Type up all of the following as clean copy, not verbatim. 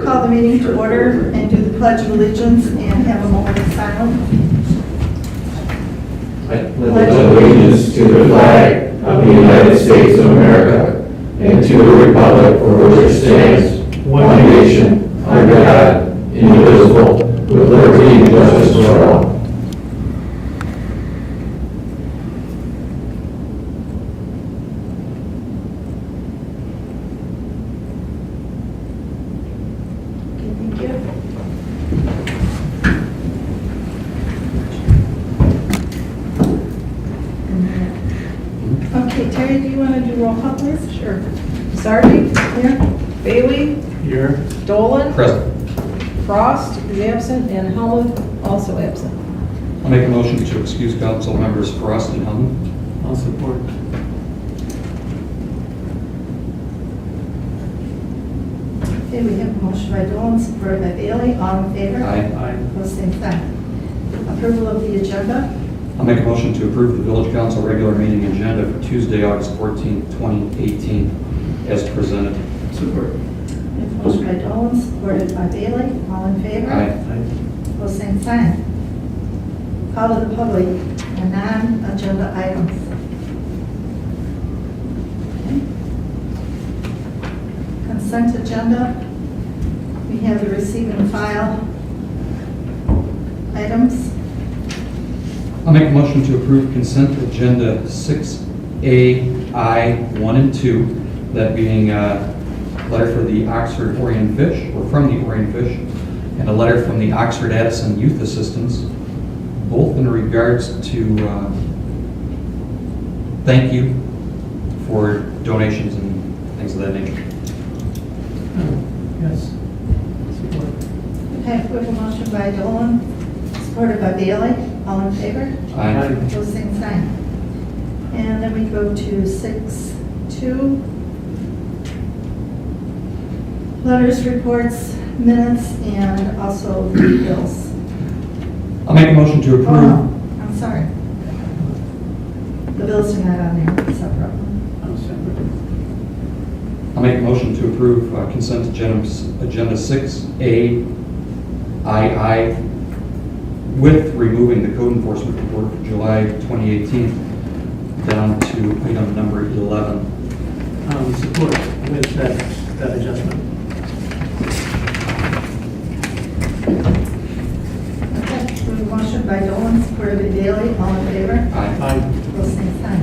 call the meeting to order and do the Pledge of Allegiance and have a moment of silence. I pledge allegiance to the flag of the United States of America and to the republic for which it stands, one nation, under God, indivisible, with liberty and justice for all. Okay, thank you. Okay, Terry, do you want to do roll call, please? Sure. Sardi? Here. Bailey, Here. Dolan, Present. Frost is absent, and Helmut also absent. I'll make a motion to excuse council members Frost and Helmut. I'll support. Okay, we have a motion by Dolan, supported by Bailey. All in favor? Aye. Aye. Opposed, same sign. Approval of the agenda. I'll make a motion to approve the village council regular meeting agenda for Tuesday, August 14, 2018, as presented. Support. We have a motion by Dolan, supported by Bailey. All in favor? Aye. Opposed, same sign. Call to the public and non-agenda items. Okay. Consent agenda. We have the receive and file items. I'll make a motion to approve consent agenda 6A, I, 1 and 2, that being a letter for the Oxford Orion Fish, or from the Orion Fish, and a letter from the Oxford Addison Youth Assistance, both in regards to thank you for donations and things of that nature. Yes. Support. Okay, we have a motion by Dolan, supported by Bailey. All in favor? Aye. Opposed, same sign. And then we go to 6.2. Letters, reports, minutes, and also the bills. I'll make a motion to Oh, approve. no, I'm sorry. The bills are not on there, separate. I'll separate. I'll make a motion to approve consent agenda 6A, II, with removing the code enforcement report for July 2018 down to item number 11. Support with that adjustment. Okay, we have a motion by Dolan, supported by Bailey. All in favor? Aye. Aye. Opposed, same sign.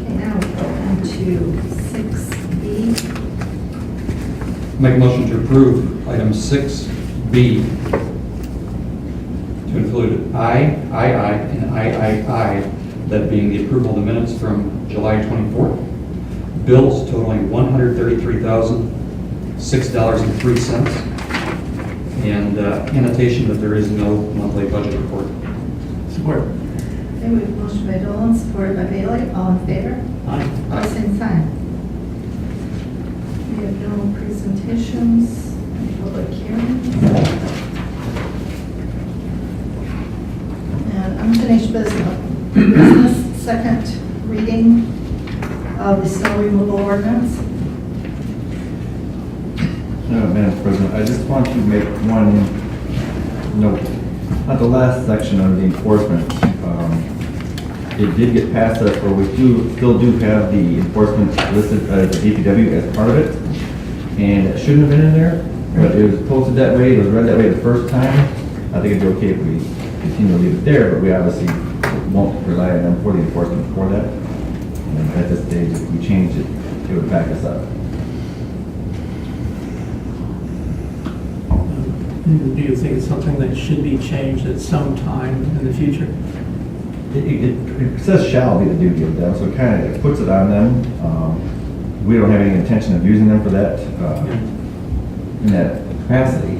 Okay, now we go into 6B. Make a motion to approve item 6B to include I, and III, that being the approval of the minutes from July 24th. Bills totaling $133,006.03, and annotation that there is no monthly budget report. Support. Okay, we have a motion by Dolan, supported by Bailey. All in favor? Aye. Opposed, same sign. We have no presentations, and public hearings. And unfinished business. Business, second reading of the snow removal ordinance. Madam President, I just want to make one note. At the last section under the enforcement, it did get passed, or we still do have the enforcement listed as the DPW as part of it, and it shouldn't have been in there, but it was posted that way, it was read that way the first time. I think it'd be okay if we continue to leave it there, but we obviously won't rely on them for the enforcement for that. And at this stage, if we changed it, it would back us up. Do you think it's something that should be changed at some time in the future? It says shall be the duty of them, so it kind of puts it on them. We don't have any intention of using them for that, in that capacity.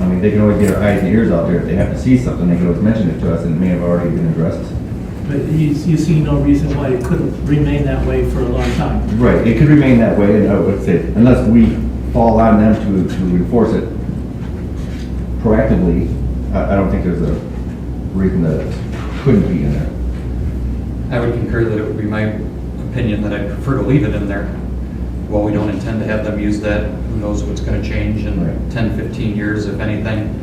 I mean, they can always get our eyes and ears out there. If they have to see something, they can always mention it to us, and it may have already been addressed. But you see no reason why it couldn't remain that way for a long time. Right, it could remain that way, and I would say, unless we fall on them to enforce it proactively, I don't think there's a reason that it couldn't be in there. I would concur that it would be my opinion that I'd prefer to leave it in there. while we don't intend to have them use that, who knows what's going to change in Right. 10, 15 years, if anything.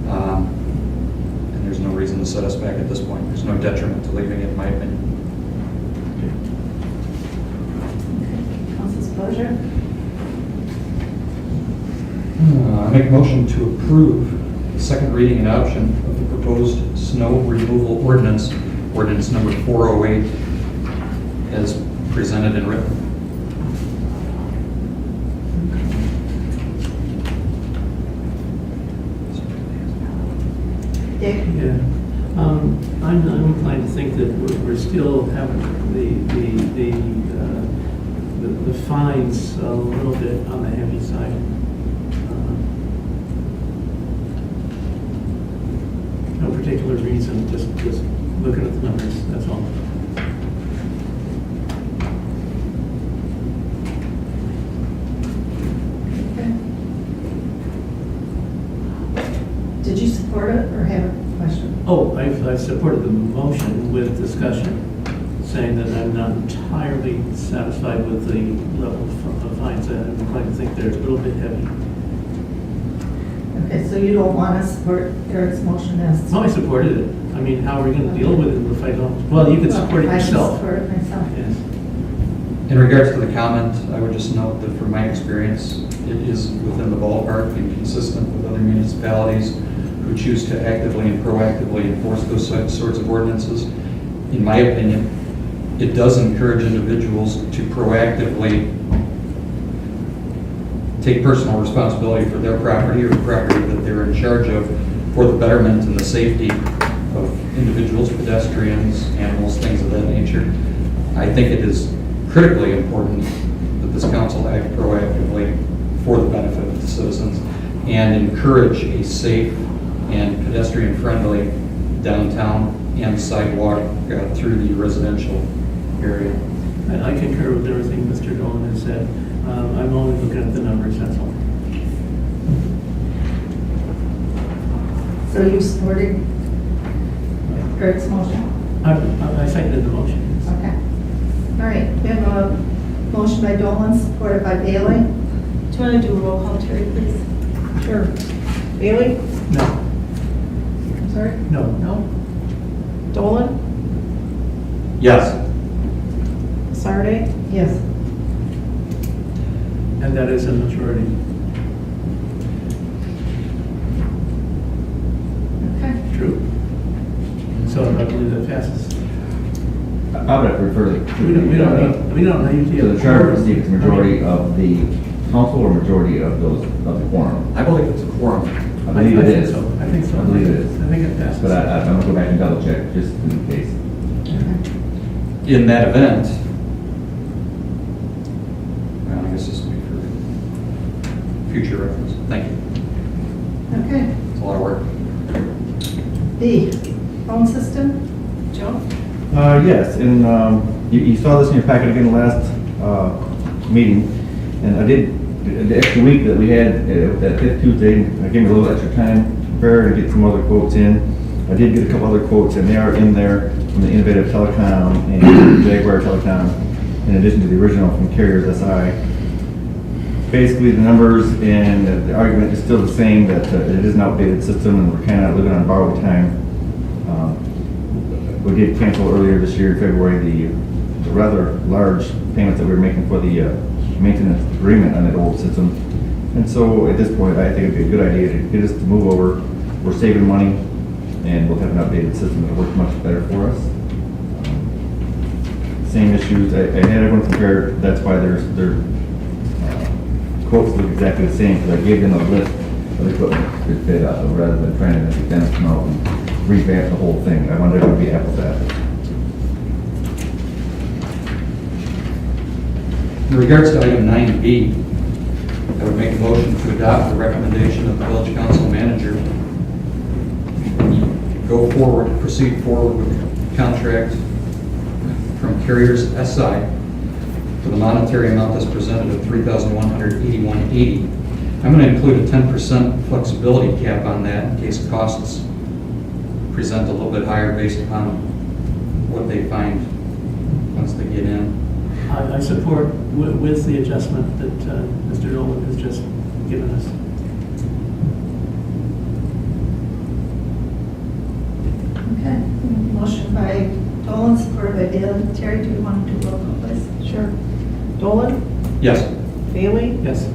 And there's no reason to set us back at this point. There's no detriment to leaving it, in my opinion. Council's pleasure. I make a motion to approve the second reading and adoption of the proposed snow removal ordinance, ordinance number 408, as presented and written. Dick? Yeah. I'm inclined to think that we're still having the fines a little bit on the heavy side. No particular reason, just looking at the numbers, that's all. Okay. Did you support it or have a question? Oh, I've supported the motion with discussion, saying that I'm not entirely satisfied with the level of fines. I'm inclined to think they're a little bit heavy. Okay, so you don't want to support Eric's motion as? No, I supported it. I mean, how are we going to deal with it if I don't? Well, you could support it I can yourself. support it myself. Yes. In regards to the comment, I would just note that from my experience, it is within the ballpark and consistent with other municipalities who choose to actively and proactively enforce those sorts of ordinances. In my opinion, it does encourage individuals to proactively take personal responsibility for their property or the property that they're in charge of for the betterment and the safety of individuals, pedestrians, animals, things of that nature. I think it is critically important that this council act proactively for the benefit of the citizens and encourage a safe and pedestrian-friendly downtown and sidewalk through the residential area. I concur with everything Mr. Dolan has said. I'm only looking at the numbers, that's all. So you supported Eric's motion? I seconded the motion. Okay. All right, we have a motion by Dolan, supported by Bailey. Do you want to do a roll call, Terry, please? Sure. Bailey? No, I'm sorry? no. No. Dolan? Yes. Sardi? Yes. And that is a majority. Okay. True. So I believe that passes. I would have to refer We don't need to the charter to see if it's majority of the council or majority of those, of the quorum. I believe it's a quorum. I believe it think is. so. I think so. I believe it is. I think it passes. But I'm gonna go back and double check, just in case. In that event, well, I guess this will be for future reference. Thank you. Okay. It's a lot of work. B, phone system? Joe? Yes, and you saw this in your packet again last meeting, and I did, the extra week that we had, that fifth Tuesday, I gave me a little extra time to prepare and get some other quotes in. I did get a couple other quotes, and they are in there from the Innovative Telecom and Jaguar Telecom, in addition to the original from Carriers SI. Basically, the numbers and the argument is still the same, that it is an outdated system and we're kind of living on borrowed time. We did cancel earlier this year, February, the rather large payments that we were making for the maintenance agreement on that old system. And so at this point, I think it'd be a good idea to get us to move over. We're saving money and we'll have an updated system that'll work much better for us. Same issues, I had everyone compare, that's why their quotes look exactly the same, because I gave them a list of equipment to fit out, rather than trying to make them come out and revamp the whole thing. I wanted it to be apples to apples. In regards to item 9B, I would make a motion to adopt the recommendation of the village council manager. Go forward, proceed forward with the contract from Carriers SI for the monetary amount that's presented of $3,181.80. I'm going to include a 10% flexibility cap on that in case costs present a little bit higher based upon what they find once they get in. I support with the adjustment that Mr. Nolan has just given us. Okay, motion by Dolan, supported by Bailey. Terry, do you want to do roll call, please? Sure. Dolan? Yes. Bailey? Yes.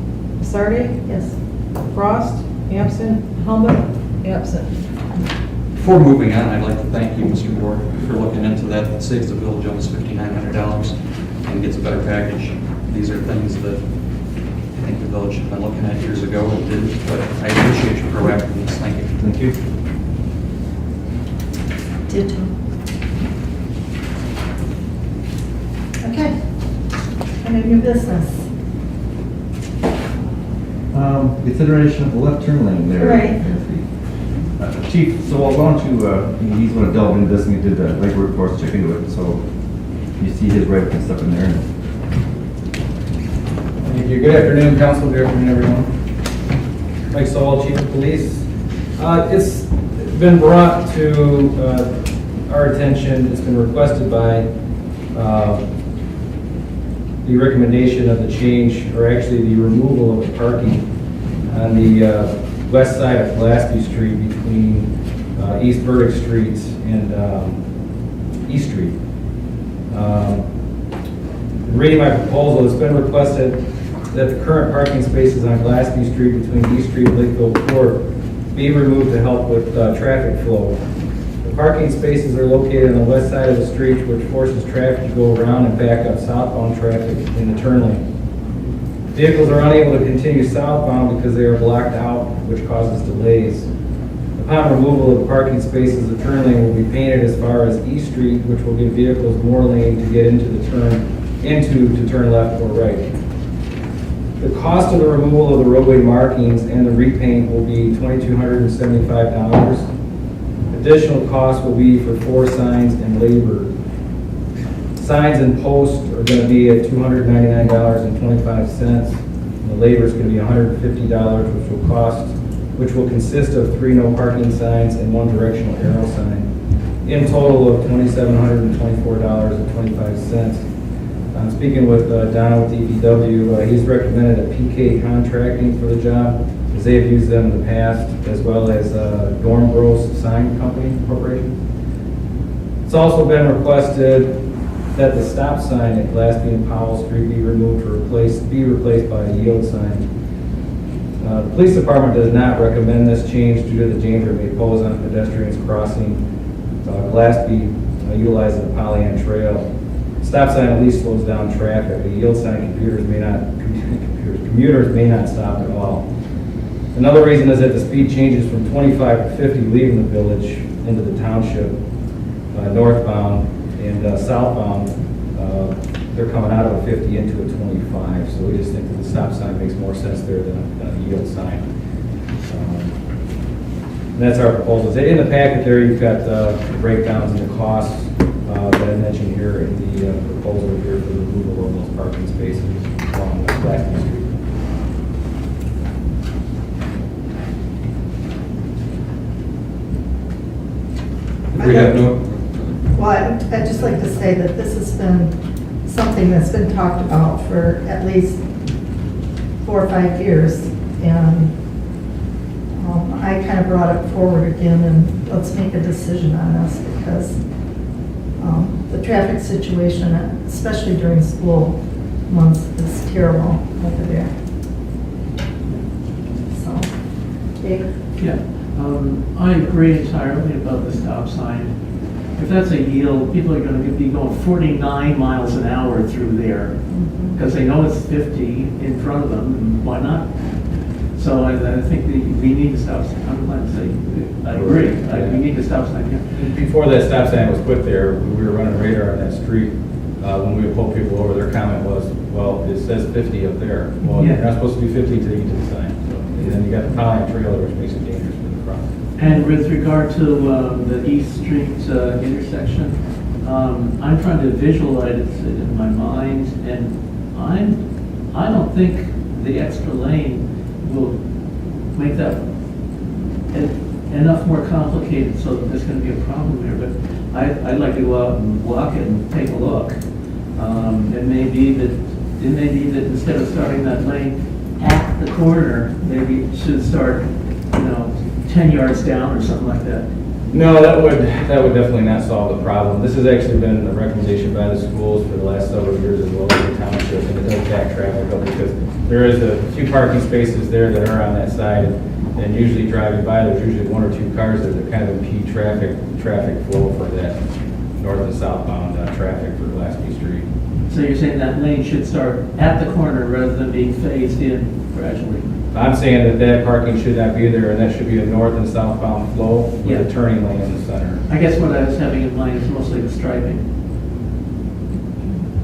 Sardi? Yes. Frost? Absent. Helmut? Absent. Before moving on, I'd like to thank you, Mr. Ward, for looking into that. It saves the village almost $5,900 and gets a better package. These are things that I think the village should have been looking at years ago and didn't, but I appreciate your proactiveness. Thank you. Thank you. Ditto. Okay. Any new business? Consideration of the left turn lane there. Right. Chief, so why don't you, he's going to delve into this, and he did the legwork for us, check into it, so you see his right and stuff in there. Thank you. Good afternoon, council. Good afternoon, everyone. Mike Saul, Chief of Police. It's been brought to our attention, it's been requested by the recommendation of the change, or actually the removal of the parking on the west side of Gillespie Street between East Burdick Street and East Street. Reading my proposal, it's been requested that the current parking spaces on Gillespie Street between East Street and Lakeville Court be removed to help with traffic flow. The parking spaces are located on the west side of the street, which forces traffic to go around and back up southbound traffic in the turn lane. Vehicles are unable to continue southbound because they are blocked out, which causes delays. Upon removal of the parking spaces, the turn lane will be painted as far as East Street, which will give vehicles more lane to get into to turn left or right. The cost of the removal of the roadway markings and the repaint will be $2,275. Additional cost will be for 4 signs and labor. Signs and posts are going to be at $299.25. The labor is going to be $150, which will consist of 3 no parking signs and 1 directional arrow sign. In total of $2,724.25. I'm speaking with Don with DPW. He's recommended a PK Contracting for the job, as they have used them in the past, as well as Dorm Gross Sign Company Corporation. It's also been requested that the stop sign at Gillespie and Powell Street be removed to be replaced by a yield sign. The police department does not recommend this change due to the danger it may pose on pedestrians crossing Gillespie utilizing the Pollyant Trail. Stop sign at least slows down traffic. A yield sign, commuters may not stop at all. Another reason is that the speed changes from 25 to 50 leaving the village into the township, northbound, and southbound, they're coming out of a 50 into a 25. So we just think that the stop sign makes more sense there than a yield sign. And that's our proposals. In the packet there, you've got the breakdowns and the costs that I mentioned here in the proposal here for the removal of those parking spaces along Gillespie Street. If we have no, Well, I'd just like to say that this has been something that's been talked about for at least 4 or 5 years. And I kind of brought it forward again, and let's make a decision on this because the traffic situation, especially during school months, is terrible over there. So, Dave? Yeah, I agree entirely about the stop sign. If that's a yield, people are going to be going 49 miles an hour through there because they know it's 50 in front of them, and why not? So I think we need a stop sign. I'm glad to say, I agree. We need a stop sign, yeah. Before that stop sign was put there, we were running radar on that street. When we would pull people over, their comment was, well, it says 50 up there. Well, Yeah. you're not supposed to be 50 until you get to the sign. So, and then you got the Pollyant Trailer, which makes it dangerous for the cross. And with regard to the East Street intersection, I'm trying to visualize it in my mind, and I don't think the extra lane will make that enough more complicated so that there's going to be a problem there. But I'd like to go out and walk it and take a look. It may be that instead of starting that lane at the corner, maybe it should start, 10 yards down or something like that. No, that would definitely not solve the problem. This has actually been a recommendation by the schools for the last several years as well as the township, and it does back traffic up because there is a few parking spaces there that are on that side, and usually driving by, there's usually one or two cars there that kind of impede traffic flow for that north and southbound traffic for Gillespie Street. So you're saying that lane should start at the corner rather than being phased in gradually? I'm saying that parking should not be there, and that should be a north and southbound flow Yeah. with a turning lane in the center. I guess what I was having in mind is mostly the striping.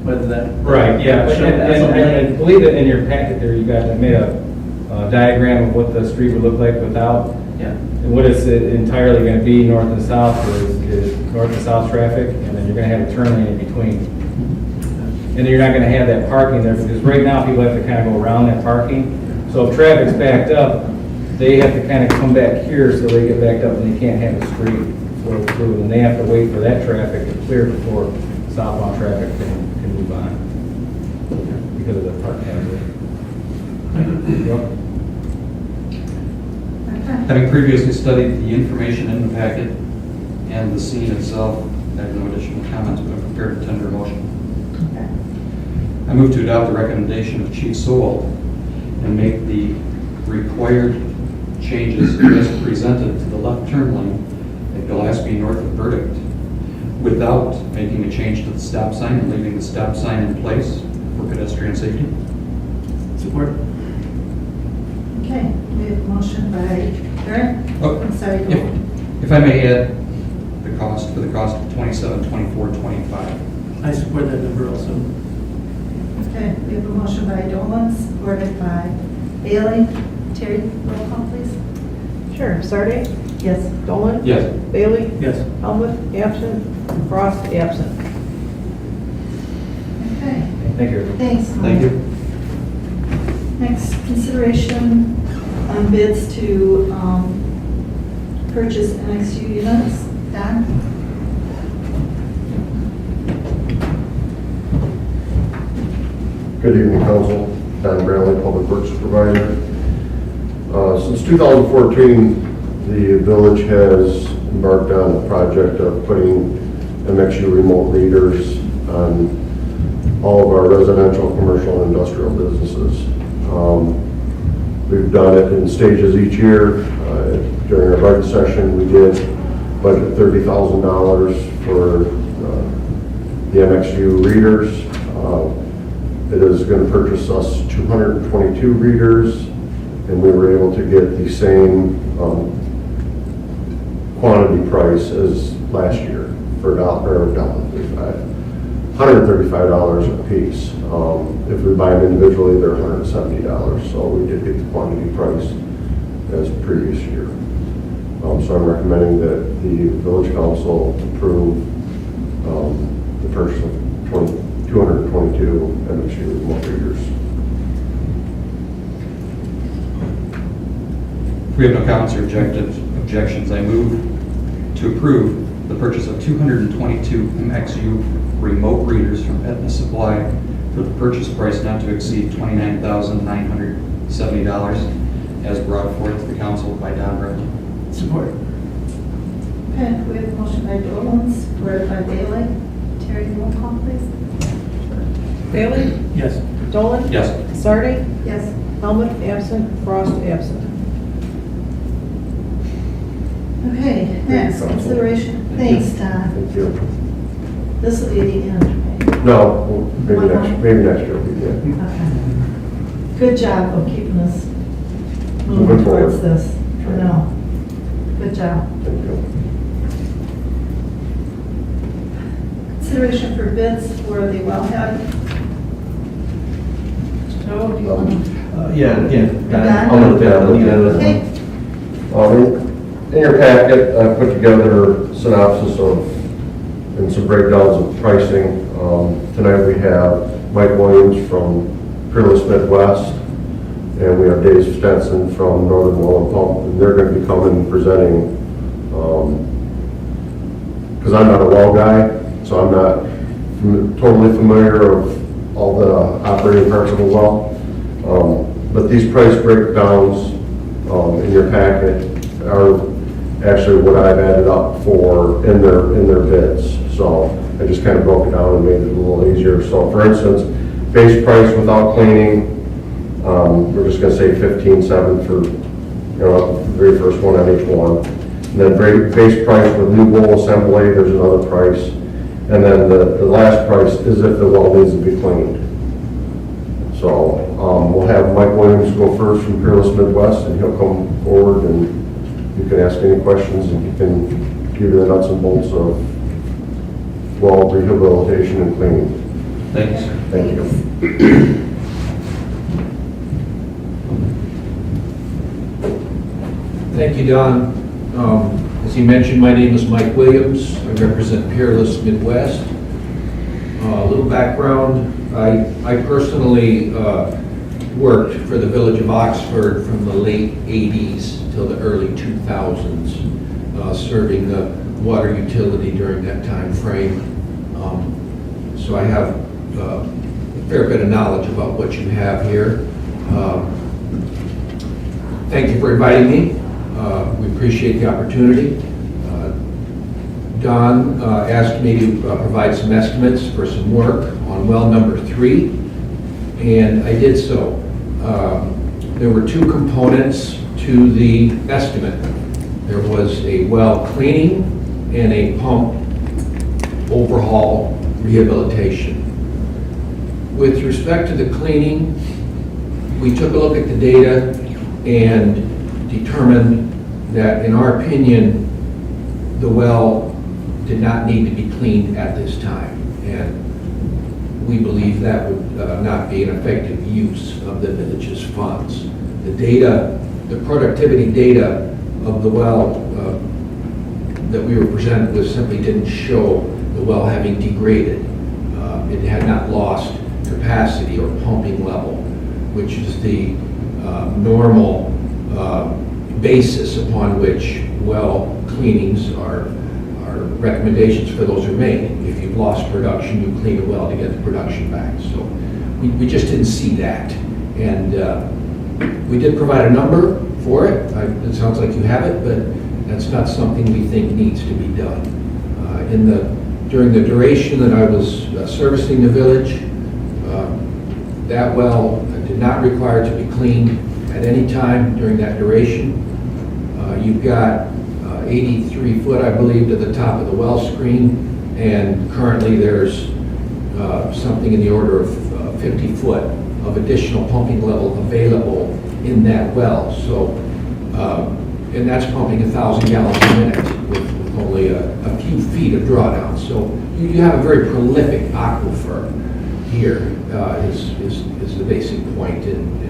Whether that. Right, yeah, Show and that's a I lane. believe that in your packet there, you got, made a diagram of what the street would look like without. Yeah. And what it's entirely gonna be, north and south, is north and south traffic, and then you're gonna have a turn lane in between. And then you're not gonna have that parking there, because right now, people have to kind of go around that parking. So if traffic's backed up, they have to kind of come back here, so they get backed up, and they can't have the street flow through, and they have to wait for that traffic to clear before southbound traffic can move on, because of the parking hazard. Okay. Having previously studied the information in the packet and the scene itself, I have no additional comments, but I'm prepared to tender a motion. Okay. I move to adopt the recommendation of Chief Sewell and make the required changes as presented to the left turn lane at Gillespie north of Verdict, without making a change to the stop sign and leaving the stop sign in place for pedestrian safety. Support. Okay, we have a motion by Aaron. Oh, I'm sorry. go on. If I may add the cost, for the cost of $27,2425. I support that number also. Okay, we have a motion by Dolan, supported by Bailey. Terry, roll call, please. Sure. Sardi? Yes. Dolan? Yes. Bailey? Yes. Helmut, absent. Frost, absent. Okay, Thank you. thanks. Thank you. Next, consideration on bids to purchase NXU units. Don? Good evening, Council. Don Bradley, Public Works Supervisor. Since 2014, the village has embarked on the project of putting MXU remote readers on all of our residential, commercial, and industrial businesses. We've done it in stages each year. During our budget session, we did budget $30,000 for the MXU readers. It is going to purchase us 222 readers, and we were able to get the same quantity price as last year for $135 a piece. If we buy them individually, they're $170, so we did get the quantity price as previous year. So I'm recommending that the village council approve the purchase of 222 MXU remote readers. If we have no comments or objections, I move to approve the purchase of 222 MXU remote readers from Aetna Supply for the purchase price not to exceed $29,970 as brought forth to the council by Don Bradley. Support. Okay, we have a motion by Dolan, supported by Bailey. Terry, roll call, please. Bailey? Yes. Dolan? Yes. Sardi? Yes. Helmut, absent. Frost, absent. Okay, next, Council. consideration. Thanks, Don. Thank you. This will be the end, right? No, maybe next year we can. Okay. Good job of keeping us Moving moving towards forward. this for now. Good job. Thank you. Consideration for bids for the wellhead. Joe, do you want to? Yeah, again, Don? I'll look at it. Okay, In your packet, I put together a synopsis of, and some breakdowns of pricing. Tonight we have Mike Williams from Peerless Midwest, and we have Dave Stenson from Northern Oil and Pump, and they're going to be coming and presenting, because I'm not a well guy, so I'm not totally familiar of all the operating parts of a well. But these price breakdowns in your packet are actually what I've added up for in their bids. So I just kind of broke it down and made it a little easier. So for instance, base price without cleaning, we're just gonna say 15.7 for, the very first one on each one. And then base price with new bowl assembly, there's another price. And then the last price is if the well needs to be cleaned. So we'll have Mike Williams go first from Peerless Midwest, and he'll come forward and you can ask any questions and he can give you the nuts and bolts of well rehabilitation and cleaning. Thank you, sir. Thank you. Thank you, Don. As he mentioned, my name is Mike Williams. I represent Peerless Midwest. A little background, I personally worked for the Village of Oxford from the late 80s till the early 2000s, serving the water utility during that time frame. So I have a fair bit of knowledge about what you have here. Thank you for inviting me. We appreciate the opportunity. Don asked me to provide some estimates for some work on well number 3, and I did so. There were 2 components to the estimate. There was a well cleaning and a pump overhaul rehabilitation. With respect to the cleaning, we took a look at the data and determined that, in our opinion, the well did not need to be cleaned at this time. And we believe that would not be an effective use of the village's funds. The data, the productivity data of the well that we were presented with simply didn't show the well having degraded. It had not lost capacity or pumping level, which is the normal basis upon which well cleanings are recommendations for those are made. If you've lost production, you clean a well to get the production back. So we just didn't see that. And we did provide a number for it. It sounds like you have it, but that's not something we think needs to be done. During the duration that I was servicing the village, that well did not require to be cleaned at any time during that duration. You've got 83 foot, I believe, to the top of the well screen, and currently there's something in the order of 50 foot of additional pumping level available in that well. So, and that's pumping 1,000 gallons a minute with only a few feet of drawdown. So you have a very prolific aquifer here, is the basic point, and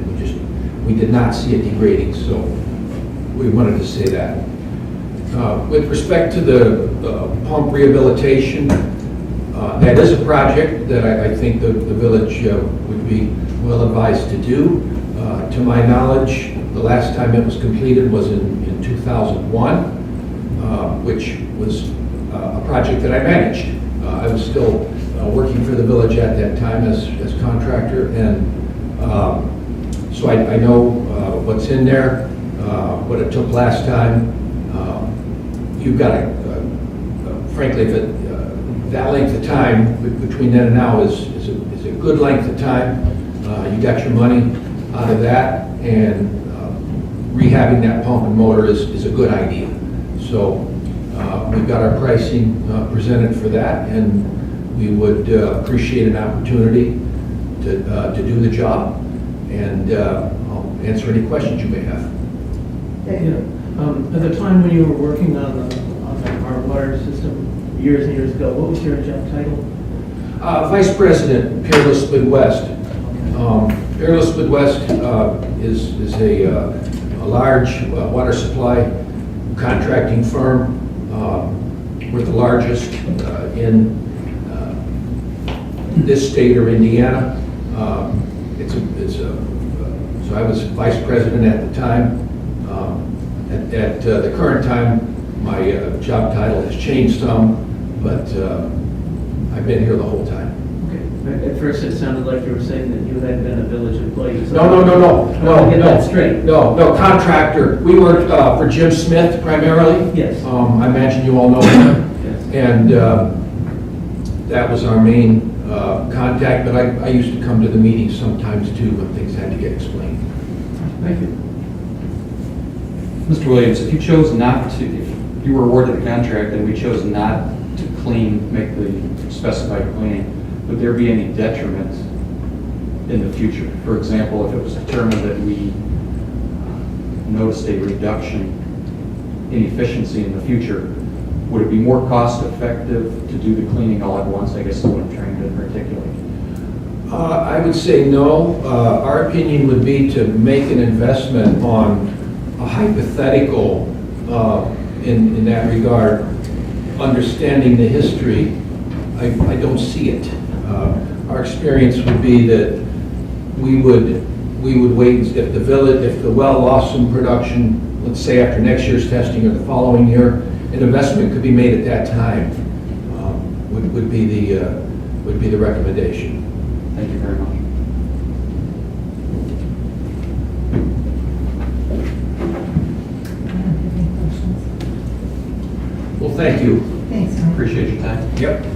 we did not see it degrading, so we wanted to say that. With respect to the pump rehabilitation, that is a project that I think the village would be well advised to do. To my knowledge, the last time it was completed was in 2001, which was a project that I managed. I was still working for the village at that time as contractor, and so I know what's in there, what it took last time. You've got frankly, that length of time between then and now is a good length of time. You got your money out of that, and rehabbing that pump and motor is a good idea. So we've got our pricing presented for that, and we would appreciate an opportunity to do the job, and I'll answer any questions you may have. Yeah. At the time when you were working on our water system years and years ago, what was your job title? Vice President, Peerless Midwest. Peerless Midwest is a large water supply contracting firm. We're the largest in this state or Indiana. So I was vice president at the time. At the current time, my job title has changed some, but I've been here the whole time. Okay. At first, it sounded like you were saying that you had been a village employee. So- No. I want to get that straight. No, contractor. We worked for Jim Smith primarily. Yes. I imagine you all know him. Yes. And that was our main contact, but I used to come to the meetings sometimes too when things had to get explained. Thank you. Mr. Williams, if you chose not to, if you were awarded the contract and we chose not to make the specified cleaning, would there be any detriment in the future? For example, if it was determined that we noticed a reduction in efficiency in the future, would it be more cost effective to do the cleaning all at once? I guess is what I'm trying to articulate. I would say no. Our opinion would be to make an investment on a hypothetical in that regard. Understanding the history, I don't see it. Our experience would be that we would wait, if the well lost some production, let's say after next year's testing or the following year, an investment could be made at that time, would be the recommendation. Thank you very much. Any questions? Well, thank you. Thanks, Mike. Appreciate your time. Yep.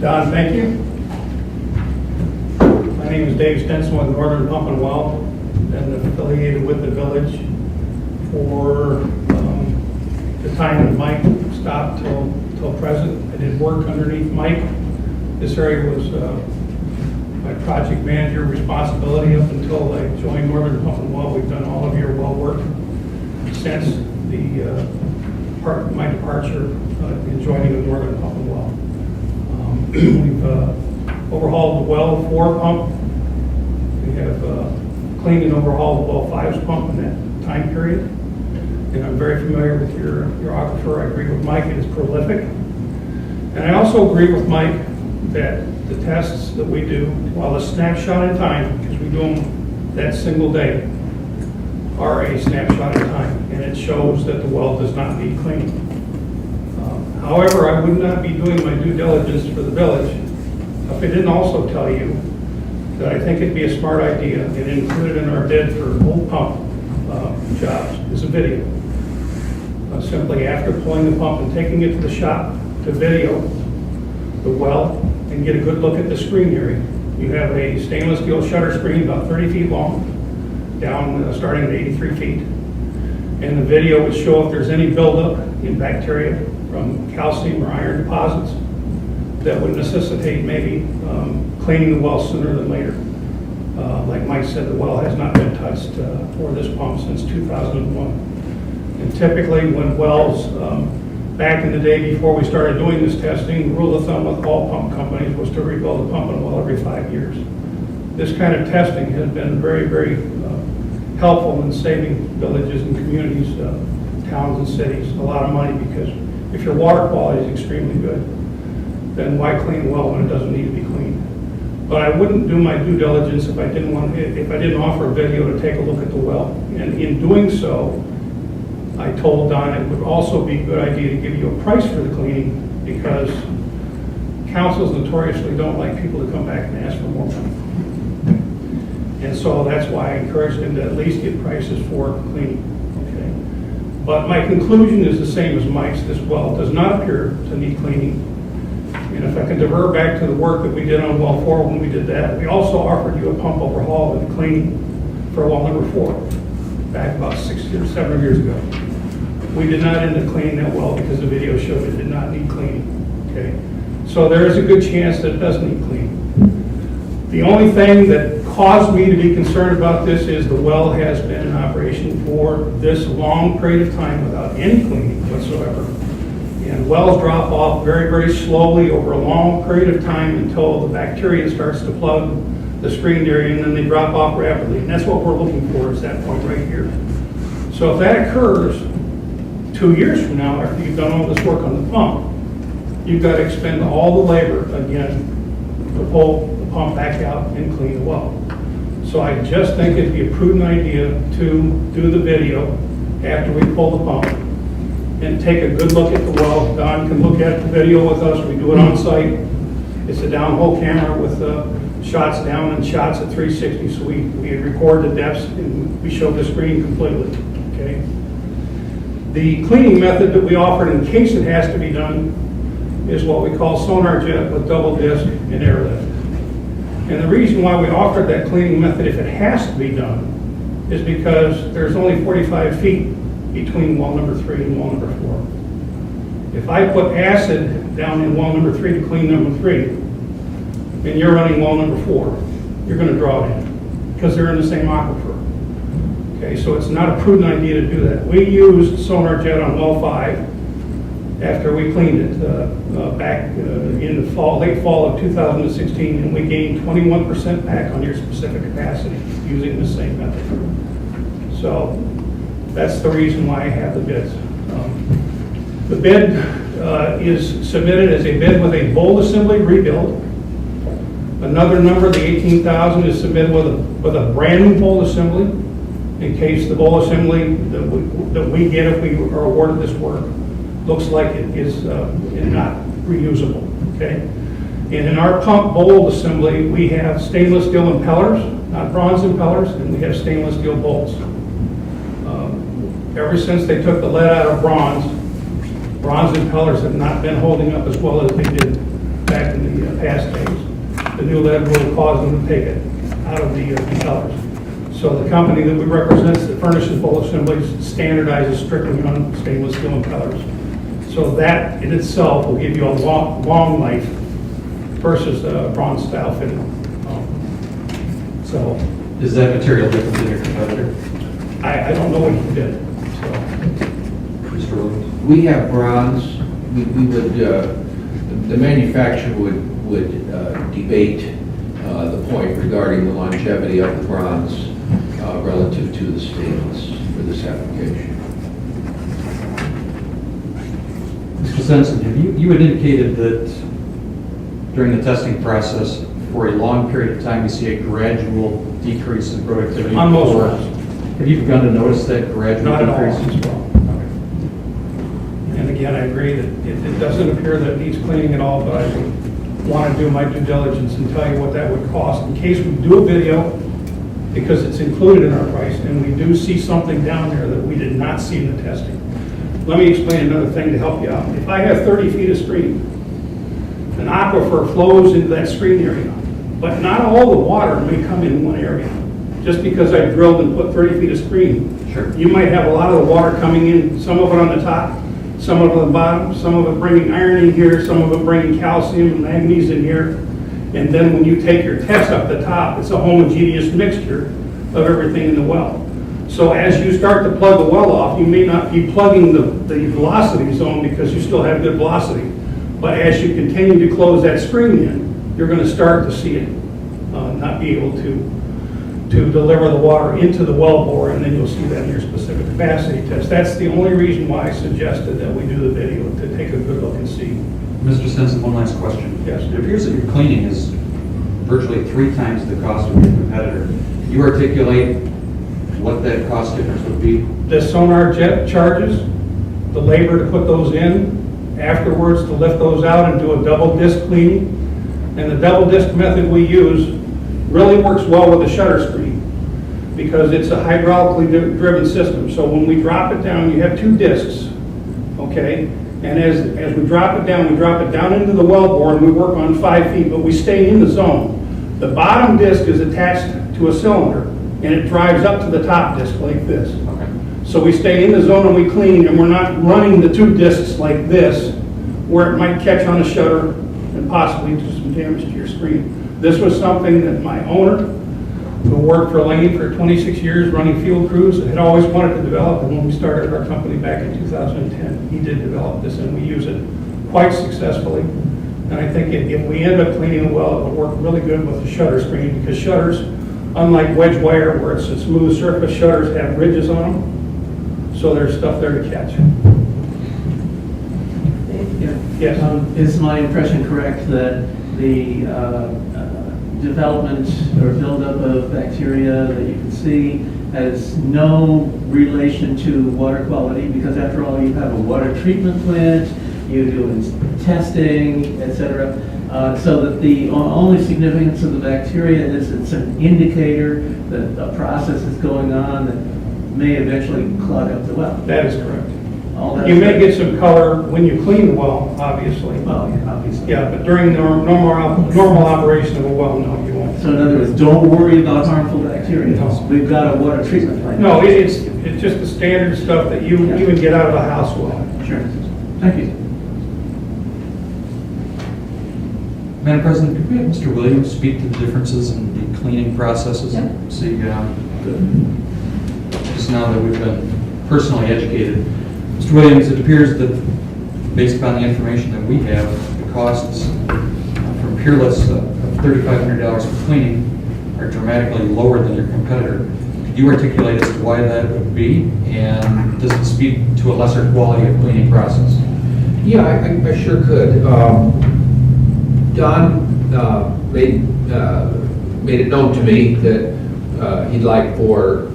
Don, thank you. My name is Dave Stenson with Northern Pump and Well, and affiliated with the village for the time that Mike stopped till present. I did work underneath Mike. This area was my project manager responsibility up until I joined Northern Pump and Well. We've done all of your well work since my departure in joining the Northern Pump and Well. We've overhauled the well 4 pump. We have cleaned and overhauled the well 5's pump in that time period. And I'm very familiar with your aquifer. I agree with Mike, it is prolific. And I also agree with Mike that the tests that we do, while a snapshot in time, because we do them that single day, are a snapshot in time, and it shows that the well does not need cleaning. However, I would not be doing my due diligence for the village if I didn't also tell you that I think it'd be a smart idea, and included in our bid for old pump jobs is a video. Simply after pulling the pump and taking it to the shop to video the well and get a good look at the screen area. You have a stainless steel shutter screen about 30 feet long, down starting at 83 feet. And the video would show if there's any buildup in bacteria from calcium or iron deposits that would necessitate maybe cleaning the well sooner than later. Like Mike said, the well has not been touched for this pump since 2001. And typically when wells, back in the day before we started doing this testing, the rule of thumb with all pump companies was to rebuild a pump and well every 5 years. This kind of testing has been very, very helpful in saving villages and communities, towns and cities, a lot of money, because if your water quality is extremely good, then why clean a well when it doesn't need to be cleaned? But I wouldn't do my due diligence if I didn't offer a video to take a look at the well. And in doing so, I told Don it would also be a good idea to give you a price for the cleaning, because councils notoriously don't like people to come back and ask for more money. And so that's why I encouraged him to at least get prices for cleaning. Okay. But my conclusion is the same as Mike's. This well does not appear to need cleaning. And if I can divert back to the work that we did on well 4 when we did that, we also offered you a pump overhaul and cleaning for well number 4, back about 6 years, 7 years ago. We did not end up cleaning that well because the video showed it did not need cleaning. Okay. So there is a good chance that it does need cleaning. The only thing that caused me to be concerned about this is the well has been in operation for this long period of time without any cleaning whatsoever. And wells drop off very, very slowly over a long period of time until the bacteria starts to plug the screened area, and then they drop off rapidly. And that's what we're looking for, is that point right here. So if that occurs 2 years from now, after you've done all this work on the pump, you've got to expend all the labor again to pull the pump back out and clean the well. So I just think it'd be a prudent idea to do the video after we pull the pump and take a good look at the well. Don can look at the video with us, we do it on site. It's a downhole camera with shots down and shots at 360, so we record the depths and we show the screen completely, okay? The cleaning method that we offered in case it has to be done is what we call sonar jet with double disc and airlift. And the reason why we offered that cleaning method if it has to be done is because there's only 45 feet between well number 3 and well number 4. If I put acid down in well number 3 to clean number 3, and you're running well number 4, you're going to draw it in because they're in the same aquifer. Okay, so it's not a prudent idea to do that. We used sonar jet on well 5 after we cleaned it back in the fall, late fall of 2016, and we gained 21% back on your specific capacity using the same method. So that's the reason why I have the bids. The bid is submitted as a bid with a bowl assembly rebuild. Another number, the 18,000, is submitted with a brand new bowl assembly in case the bowl assembly that we get if we are awarded this work looks like it is not reusable, okay? And in our pump bowl assembly, we have stainless steel impellers, not bronze impellers, and we have stainless steel bolts. Ever since they took the lead out of bronze impellers have not been holding up as well as they did back in the past days. The new lead will cause them to take it out of the impellers. So the company that we represent that furnishes bowl assemblies standardizes strictly on stainless steel impellers. So that in itself will give you a long life versus bronze style fitting. So Is that material different than your competitor? I don't know what you did. So. Mr. Williams? We have bronze, we would, the manufacturer would debate the point regarding the longevity of the bronze relative to the stainless for this application. Mr. Sensen, you had indicated that during the testing process, for a long period of time, you see a gradual decrease in productivity. On most wells. Have you begun to notice that gradual Not at all decrease? as well. And again, I agree that it doesn't appear that it needs cleaning at all, but I would want to do my due diligence and tell you what that would cost in case we do a video, because it's included in our price, and we do see something down there that we did not see in the testing. Let me explain another thing to help you out. If I have 30 feet of screen, an aquifer flows into that screen area, but not all the water may come in one area. Just because I drilled and put 30 feet of screen, Sure. you might have a lot of the water coming in, some of it on the top, some of it on the bottom, some of it bringing iron in here, some of it bringing calcium and manganese in here. And then when you take your test up the top, it's a homogeneous mixture of everything in the well. So as you start to plug the well off, you may not be plugging the velocity zone because you still have good velocity. But as you continue to close that screen in, you're going to start to see it not be able to deliver the water into the well bore, and then you'll see that in your specific capacity test. That's the only reason why I suggested that we do the video, to take a good look and see. Mr. Sensen, one last question. Yes. It appears that your cleaning is virtually 3 times the cost of your competitor. Can you articulate what that cost difference would be? The sonar jet charges, the labor to put those in, afterwards to lift those out and do a double disc cleaning. And the double disc method we use really works well with the shutter screen because it's a hydraulically driven system. So when we drop it down, you have 2 discs, okay? And as we drop it down into the well bore, and we work on 5 feet, but we stay in the zone. The bottom disc is attached to a cylinder, and it drives up to the top disc like this. Okay. So we stay in the zone and we clean, and we're not running the 2 discs like this, where it might catch on a shutter and possibly do some damage to your screen. This was something that my owner, who worked for Lane for 26 years running field crews, had always wanted to develop, and when we started our company back in 2010, he did develop this, and we use it quite successfully. And I think if we end up cleaning the well, it will work really good with the shutter screen, because shutters, unlike wedge wire, where it's a smooth surface, shutters have ridges on them, so there's stuff there to catch. Yeah. Yes. Is my impression correct that the development or buildup of bacteria that you can see has no relation to water quality, because after all, you have a water treatment plant, you do testing, etc. So that the only significance of the bacteria is it's an indicator that a process is going on that may eventually clog up the well. That is correct. All that You may get some color when you clean the well, obviously. Well, yeah, obviously. Yeah, but during the normal operation of a well, no, you won't. So in other words, don't worry about harmful bacteria. No. We've got a water treatment plant. No, it's just the standard stuff that you Yeah. even get out of a house well. Sure. Thank you. Madam President, could we have Mr. Williams speak to the differences in the cleaning processes? Yep. See, just now that we've been personally educated. Mr. Williams, it appears that based upon the information that we have, the costs from Peerless of $3,500 for cleaning are dramatically lower than your competitor. Could you articulate as to why that would be? And does it speak to a lesser quality of cleaning process? Yeah, I sure could. Don made it known to me that he'd like for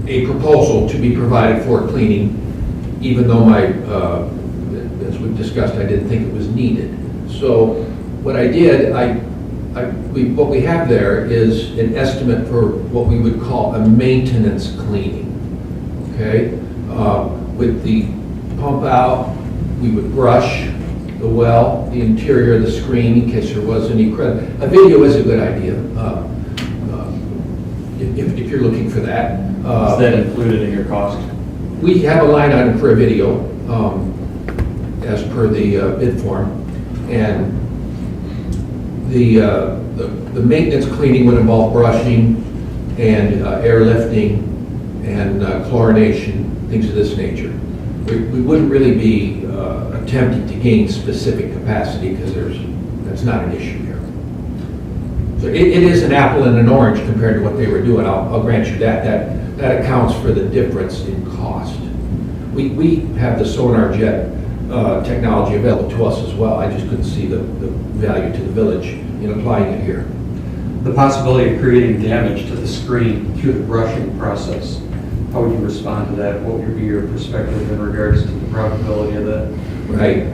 a proposal to be provided for cleaning, even though as we've discussed, I didn't think it was needed. So what I did, what we have there is an estimate for what we would call a maintenance cleaning. Okay? With the pump out, we would brush the well, the interior of the screen, in case there was any a video is a good idea, if you're looking for that. Is that included in your cost? We have a line item for a video, as per the bid form, and the maintenance cleaning would involve brushing and airlifting and chlorination, things of this nature. We wouldn't really be attempting to gain specific capacity, because that's not an issue here. So it is an apple and an orange compared to what they were doing. I'll grant you that. That accounts for the difference in cost. We have the sonar jet technology available to us as well. I just couldn't see the value to the village in applying it here. The possibility of creating damage to the screen through the brushing process, how would you respond to that? What would be your perspective in regards to the probability of that? Right.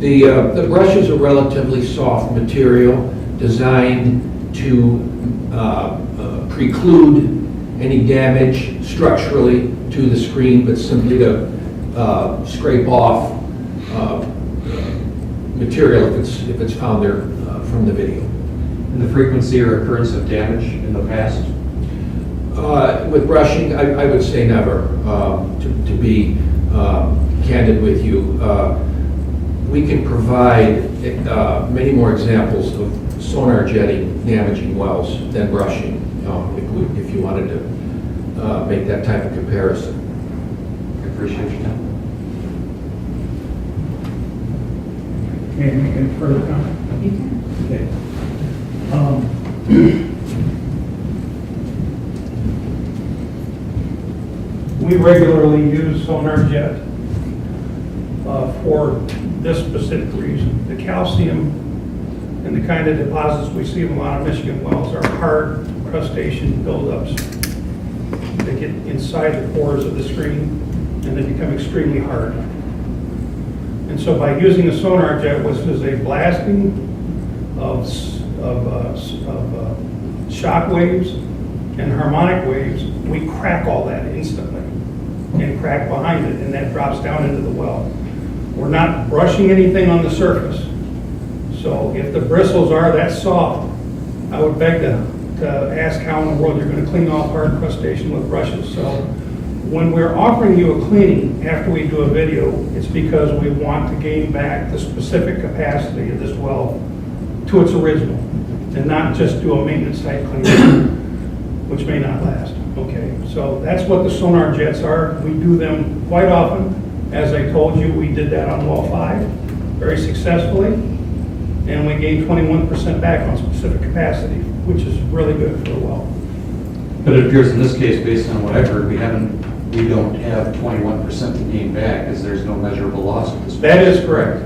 The brush is a relatively soft material designed to preclude any damage structurally to the screen, but simply to scrape off material if it's found there from the video. And the frequency or occurrence of damage in the past? With brushing, I would say never. To be candid with you, we can provide many more examples of sonar jetting damaging wells than brushing, if you wanted to make that type of comparison. I appreciate your time. Any further comment? You can. Okay. We regularly use Sonar Jet for this specific reason. The calcium and the kind of deposits we see in a lot of Michigan wells are hard crustacean buildups. They get inside the pores of the screen and they become extremely hard. And so by using a Sonar Jet, which is a blasting of shock waves and harmonic waves, we crack all that instantly and crack behind it, and that drops down into the well. We're not brushing anything on the surface. So if the bristles are that soft, I would beg to ask how in the world you're going to clean off hard crustacean with brushes. So when we're offering you a cleaning after we do a video, it's because we want to gain back the specific capacity of this well to its original, and not just do a maintenance type cleaning, which may not last. Okay, so that's what the Sonar Jets are. We do them quite often. As I told you, we did that on well 5 very successfully, and we gained 21% back on specific capacity, which is really good for the well. But it appears in this case, based on what I've heard, we don't have 21% to gain back, as there's no measurable loss at this point. That is correct.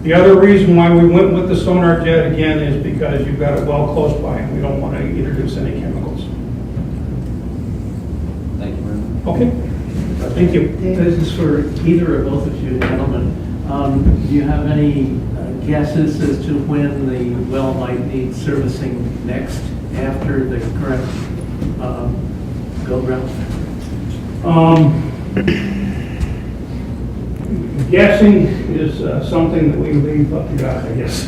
The other reason why we went with the sonar jet again is because you've got a well close by and we don't want to introduce any chemicals. Thank you very much. Okay, thank you. This is for either or both of you gentlemen. Do you have any guesses as to when the well might need servicing next after the current go-round? Guessing is something that we leave up to God, I guess.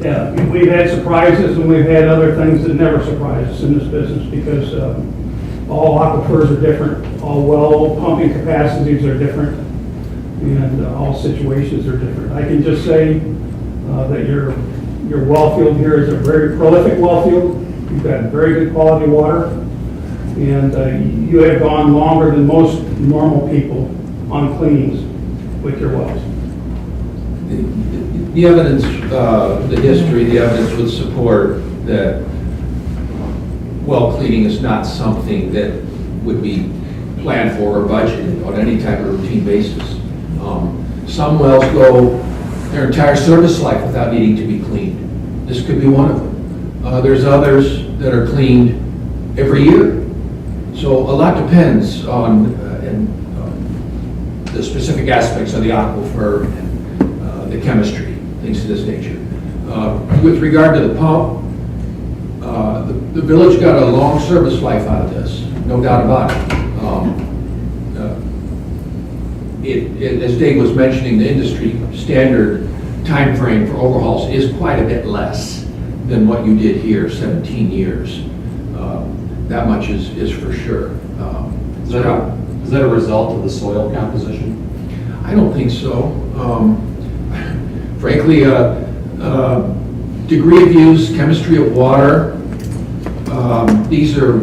Yeah, we've had surprises and we've had other things that never surprise us in this business because all aquifers are different, all well pumping capacities are different, and all situations are different. I can just say that your well field here is a very prolific well field. You've got very good quality water, and you have gone longer than most normal people on cleanings with your wells. The evidence, the history, the evidence would support that well cleaning is not something that would be planned for or budgeted on any type of routine basis. Some wells go their entire service life without needing to be cleaned. This could be one of them. There's others that are cleaned every year. So a lot depends on the specific aspects of the aquifer and the chemistry, things of this nature. With regard to the pump, the village got a long service life out of this, no doubt about it. As Dave was mentioning, the industry standard time frame for overhauls is quite a bit less than what you did here, 17 years. That much is for sure. Is that a result of the soil composition? I don't think so. Frankly, degree of use, chemistry of water, these are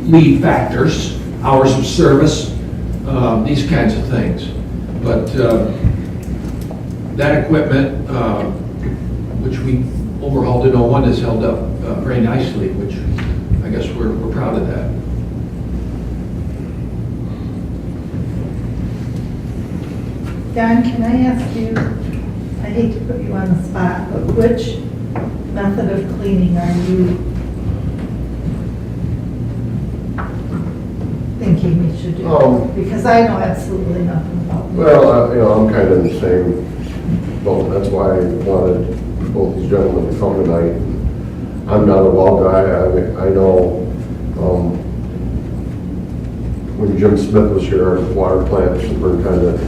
lead factors, hours of service, these kinds of things. But that equipment, which we overhauled in '01, has held up very nicely, which I guess we're proud of that. Don, can I ask you, I hate to put you on the spot, but which method of cleaning are you thinking we should do? Because I know absolutely nothing about it. Well, I'm kind of in the same boat. That's why I wanted both these gentlemen to come tonight. I'm not a well guy. I know when Jim Smith was here, our water plant superintendent,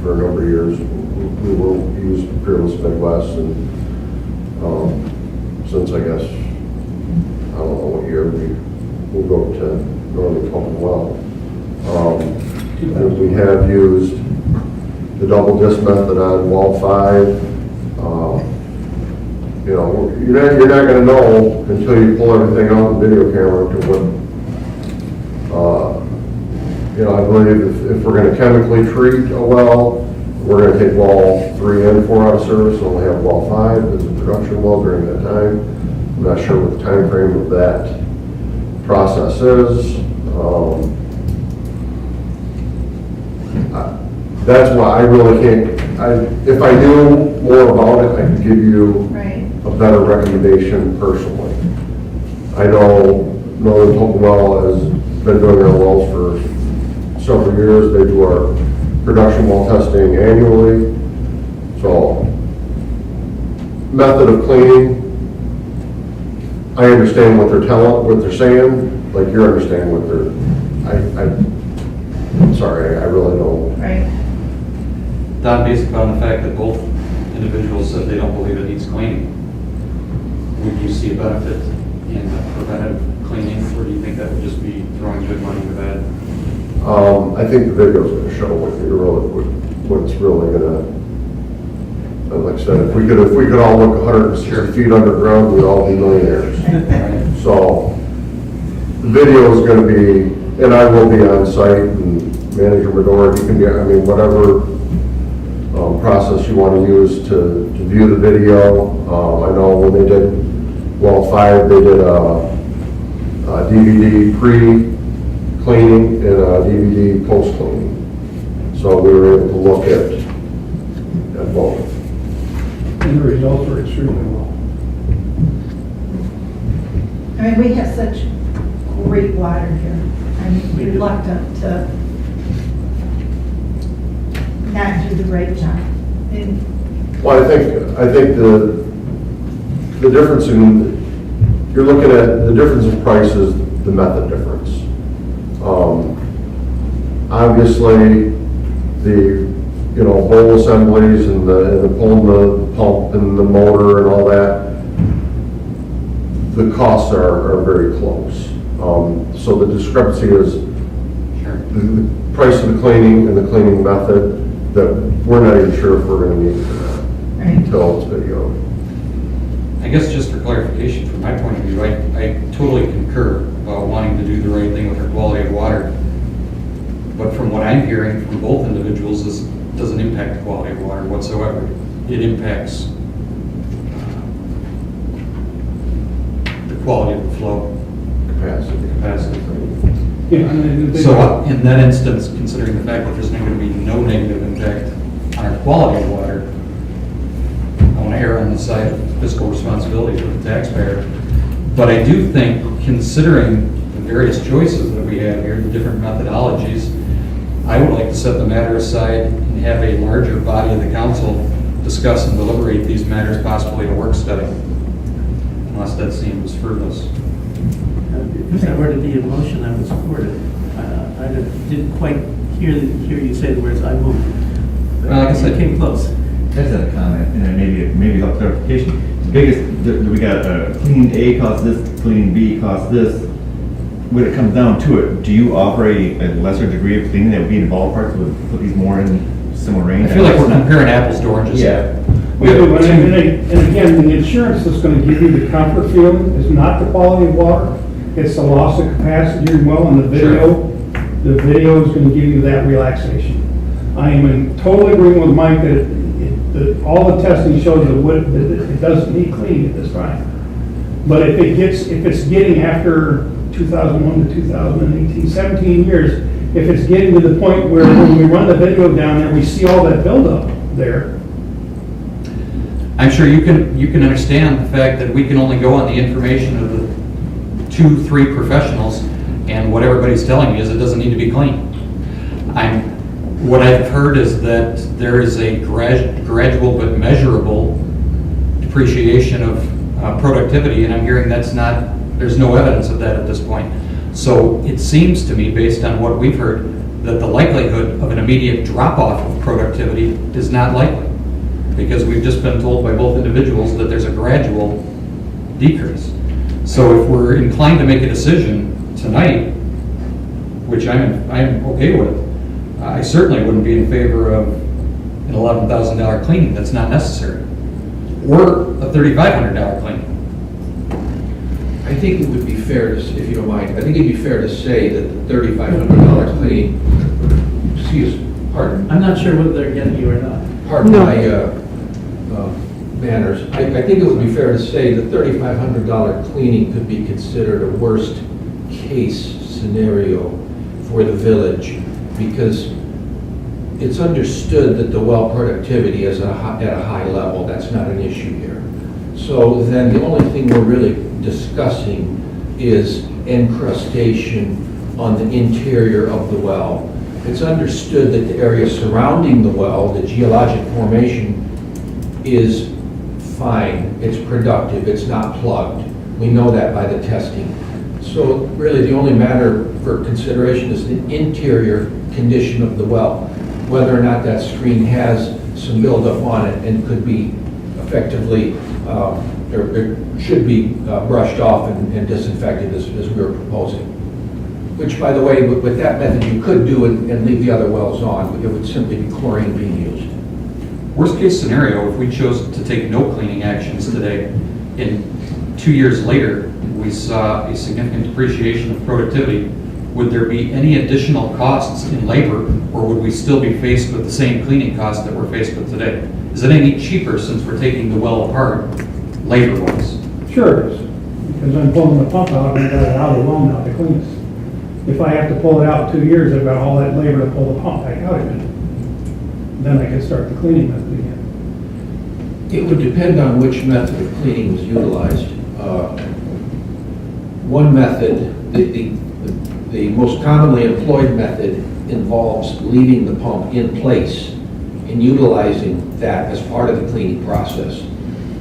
for a number of years, we used Peerless Midwest, and since I guess, I don't know what year, we'll go to Northern Pump and Well. And we have used the double disc method on well 5. You're not going to know until you pull everything out in video camera to what. I believe if we're going to chemically treat a well, we're going to take well 3 and 4 out of service, and only have well 5 as a production well during that time. I'm not sure what the time frame of that process is. That's why I really can't. If I knew more about it, I could give you a better recommendation personally. I know Northern Pump Well has been doing our wells for several years. They do our production well testing annually. So, method of cleaning, I understand what they're saying, like you're understanding what I'm sorry, I really don't. Right. Don, based upon the fact that both individuals said they don't believe it needs cleaning, would you see a benefit in preventive cleaning, or do you think that would just be throwing good money in the bed? I think the video's going to show what's really going to. Like I said, if we could all look 160 feet underground, we'd all be millionaires. So the video is going to be, and I will be on site, and Manager Medora, you can be, whatever process you want to use to view the video. I know when they did well 5, they did a DVD pre-cleaning and a DVD post-cleaning. So So we were able to look at both. And the results are extremely well. I mean, we have such great water here. I'm reluctant to not do the right job. And Well, I think the difference you're looking at the difference in price is the method difference. Obviously, the, bowl assemblies and the pulling the pump and the motor and all that, the costs are very close. So the discrepancy is the price of the cleaning and the cleaning method that we're not even sure if we're gonna need for that Right. until it's videoed. I guess just for clarification, from my point of view, I totally concur about wanting to do the right thing with our quality of water. But from what I'm hearing from both individuals is it doesn't impact the quality of water whatsoever. It impacts the quality of the flow, Capacity. capacity. Yeah, and So in that instance, considering the fact that there's going to be no negative impact on our quality of water, I want to err on the side of fiscal responsibility for the taxpayer. But I do think, considering the various choices that we have here, the different methodologies, I would like to set the matter aside and have a larger body of the council discuss and deliberate these matters, possibly in a work study, unless that seems frivolous. If that were to be a motion, I would support it. I didn't quite hear you say the words "I move." Well, like I said- It came close. I just had a comment, and then maybe a clarification. The biggest, we got cleaning A costs this, cleaning B costs this. When it comes down to it, do you offer a lesser degree of cleaning that would be in ballpark that would put these more in similar range? I feel like we're comparing apples to oranges. Yeah. We do, and again, the insurance that's gonna give you the comfort feeling is not the quality of water, it's the loss of capacity in your well, and the video is gonna give you that relaxation. I am in total agreement with Mike that all the testing shows that it doesn't need cleaning at this time. But if it's getting after 2001 to 2018, 17 years, if it's getting to the point where when we run the video down there, we see all that buildup there. I'm sure you can understand the fact that we can only go on the information of the 2-3 professionals, and what everybody's telling me is it doesn't need to be clean. What I've heard is that there is a gradual but measurable depreciation of productivity, and I'm hearing there's no evidence of that at this point. So it seems to me, based on what we've heard, that the likelihood of an immediate drop-off of productivity is not likely, because we've just been told by both individuals that there's a gradual decrease. So if we're inclined to make a decision tonight, which I'm okay with, I certainly wouldn't be in favor of an $11,000 cleaning that's not necessary, or a $3,500 cleaning. I think it would be fair to, if you don't mind, I think it'd be fair to say that the $3,500 cleaning, pardon I'm not sure whether they're getting you or not. my manners. I think it would be fair to say that $3,500 cleaning could be considered a worst case scenario for the village, because it's understood that the well productivity is at a high level. That's not an issue here. So then the only thing we're really discussing is encrustation on the interior of the well. It's understood that the area surrounding the well, the geologic formation, is fine, it's productive, it's not plugged. We know that by the testing. So really the only matter for consideration is the interior condition of the well, whether or not that screen has some buildup on it and could be effectively, or should be brushed off and disinfected as we were proposing. Which, by the way, with that method, you could do and leave the other wells on, but it would simply be chlorine being used. Worst case scenario, if we chose to take no cleaning actions today, and 2 years later, we saw a significant depreciation of productivity, would there be any additional costs in labor, or would we still be faced with the same cleaning costs that we're faced with today? Is it any cheaper since we're taking the well apart, labor-wise? Sure it is, because I'm pulling the pump out and I got it out of the well now to clean it. If I have to pull it out 2 years, I've got all that labor to pull the pump back out again. then I could start the cleaning method again. It would depend on which method of cleaning was utilized. One method, the most commonly employed method involves leaving the pump in place and utilizing that as part of the cleaning process.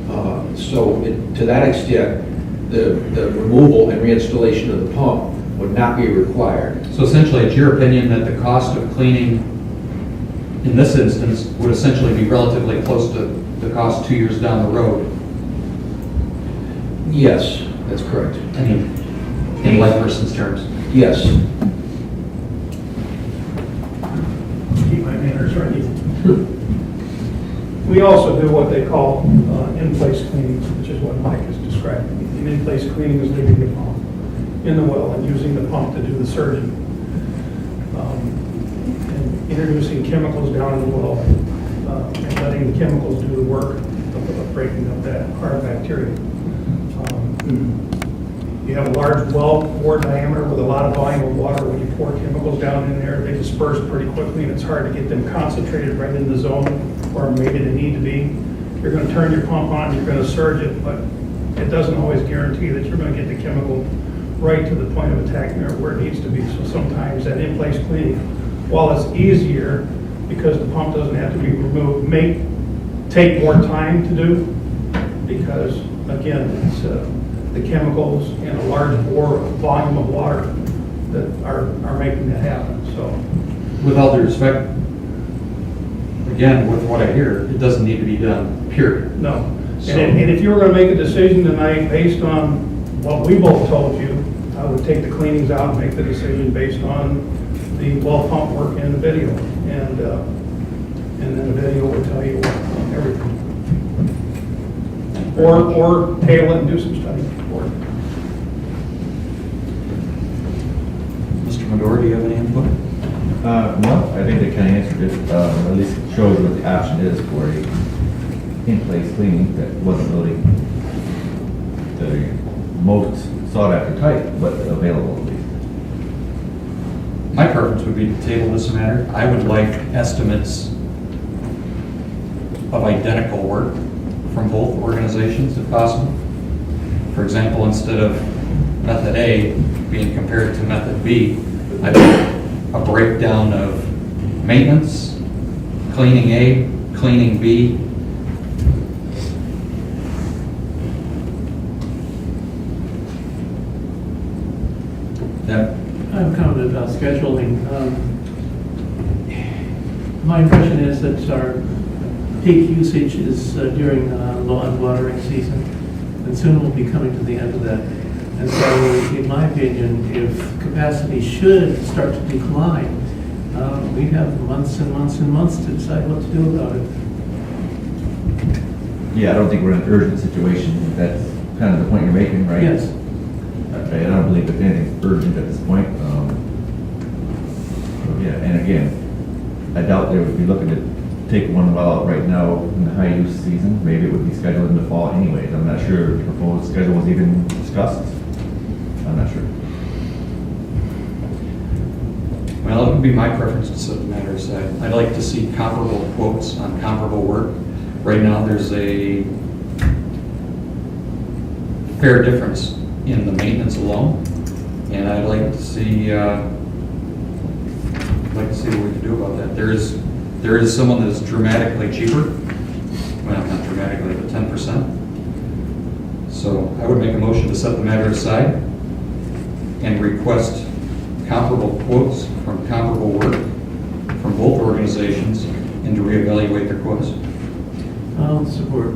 To that extent, the removal and reinstallation of the pump would not be required. So essentially, it's your opinion that the cost of cleaning in this instance would essentially be relatively close to the cost 2 years down the road? Yes, that's correct. I mean, in layperson's terms. Yes. Keep my manners right. We also do what they call in-place cleaning, which is what Mike is describing. An in-place cleaning is leaving the pump in the well and using the pump to do the surging. And introducing chemicals down in the well and letting the chemicals do the work of breaking up that hard bacteria. You have a large well bore diameter with a lot of volume of water. When you pour chemicals down in there, they disperse pretty quickly, and it's hard to get them concentrated right in the zone where maybe they need to be. You're going to turn your pump on, you're going to surge it, but it doesn't always guarantee that you're going to get the chemical right to the point of attack there where it needs to be. So sometimes that in-place cleaning, while it's easier because the pump doesn't have to be removed, may take more time to do because, again, it's the chemicals and a large bore volume of water that are making that happen. So, With all due respect, again, with what I hear, it doesn't need to be done, period. no. So- And if you were going to make a decision tonight based on what we both told you, I would take the cleanings out and make the decision based on the well pump work and the video. And then the video will tell you everything. Or tail it and do some study for it. Mr. Medora, do you have any input? No, I think they kind of answered it, at least it shows what the option is for a in-place cleaning that wasn't really the most sought after type, but available at least. My preference would be to table this matter. I would like estimates of identical work from both organizations if possible. For example, instead of method A being compared to method B, I'd like a breakdown of maintenance, cleaning A, cleaning B. Yep. I have a comment about scheduling. My impression is that our peak usage is during lawn watering season, and soon we'll be coming to the end of that. And so, in my opinion, if capacity should start to decline, we have months and months and months to decide what to do about it. Yeah, I don't think we're in an urgent situation. That's kind of the point you're making, right? Yes. I don't believe that anything's urgent at this point. Yeah, and again, I doubt they would be looking to take one well out right now in the high use season. Maybe it would be scheduled in the fall anyways. I'm not sure if the proposed schedule was even discussed. I'm not sure. Well, it would be my preference to set the matter aside. I'd like to see comparable quotes on comparable work. Right now, there's a fair difference in the maintenance alone, and I'd like to see, what we can do about that. There is someone that is dramatically cheaper. Well, not dramatically, but 10%. So I would make a motion to set the matter aside and request comparable quotes from comparable work from both organizations and to reevaluate their quotes. I'll support.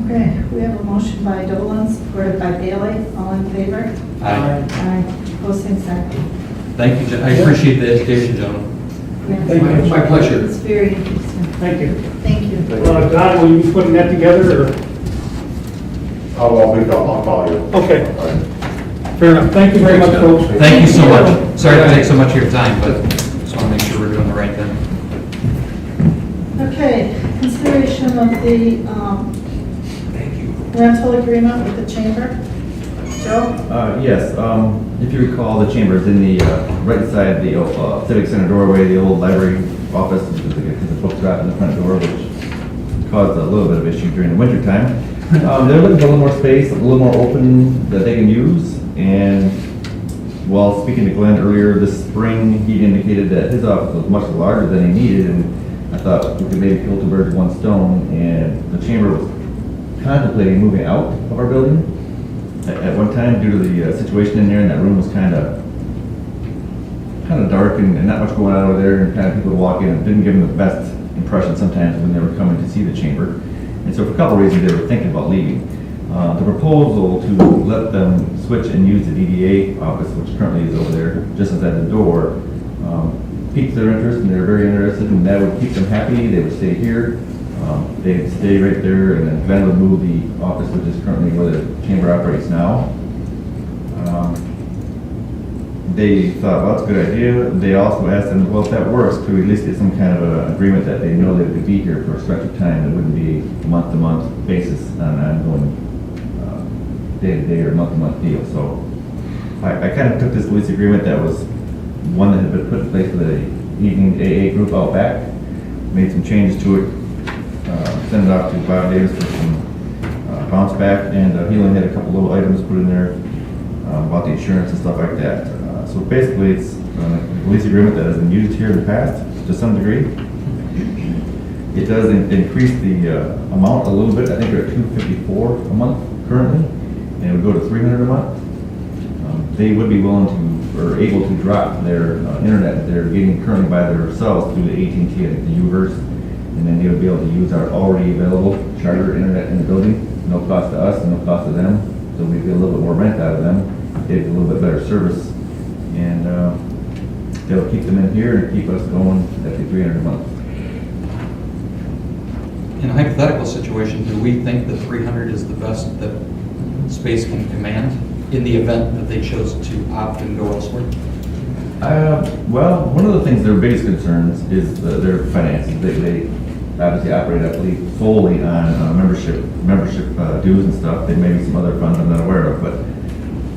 Okay, we have a motion by Dolan, supported by Bailey. All in favor? Aye. Aye. Opposed, same sign. Thank you, I appreciate the education, gentlemen. Yes. Thank you. My pleasure. It's very interesting. Thank you. Thank you. Don, will you be putting that together, or? I'll call you. Okay. Fair enough. Thank you very much, folks. Thank you so much. Sorry to take so much of your time, but just want to make sure we're doing the right thing. Okay, consideration of the rental agreement with the chamber. Joe? Yes, if you recall, the chamber is in the, right inside the Civic Center doorway, the old library office, because the books are out in the front door, which caused a little bit of issue during the winter time. They're looking for a little more space, a little more open that they can use, and while speaking to Glenn earlier this spring, he indicated that his office was much larger than he needed, and I thought we could maybe kill two birds with one stone, and the chamber was contemplating moving out of our building. At one time, due to the situation in there, and that room was kind of dark and not much going on over there, and kind of people would walk in and didn't give them the best impression sometimes when they were coming to see the chamber. And so for a couple of reasons, they were thinking about leaving. The proposal to let them switch and use the DDA office, which currently is over there, just inside the door, piqued their interest, and they're very interested, and that would keep them happy. They would stay here. They'd stay right there, and then Glenn would move the office, which is currently where the chamber operates now. They thought, well, that's a good idea. They also asked them, well, if that works, could we at least get some kind of an agreement that they know they could be here for a stretch of time? It wouldn't be a month-to-month basis on an ongoing day-to-day or month-to-month deal. So I kind of took this lease agreement that was one that had been put in place for the evening AA group out back, made some changes to it, sent it off to Bob Davis for some bounce back, and he only had a couple little items put in there about the insurance and stuff like that. So basically, it's a lease agreement that has been used here in the past to some degree. It does increase the amount a little bit. I think they're at $254 a month currently, and it would go to $300 a month. They would be willing to, or able to drop their internet that they're getting currently by themselves through the AT&T, I think the U-verse, and then they would be able to use our already available charter internet in the building, no cost to us and no cost to them. So we get a little bit more rent out of them, get a little bit better service, and they'll keep them in here and keep us going at the $300 a month. In a hypothetical situation, do we think that 300 is the best that space can command in the event that they chose to opt and go elsewhere? Well, one of the things, their biggest concerns is their finances. They obviously operate, I believe, solely on membership dues and stuff. There may be some other funds I'm not aware of, but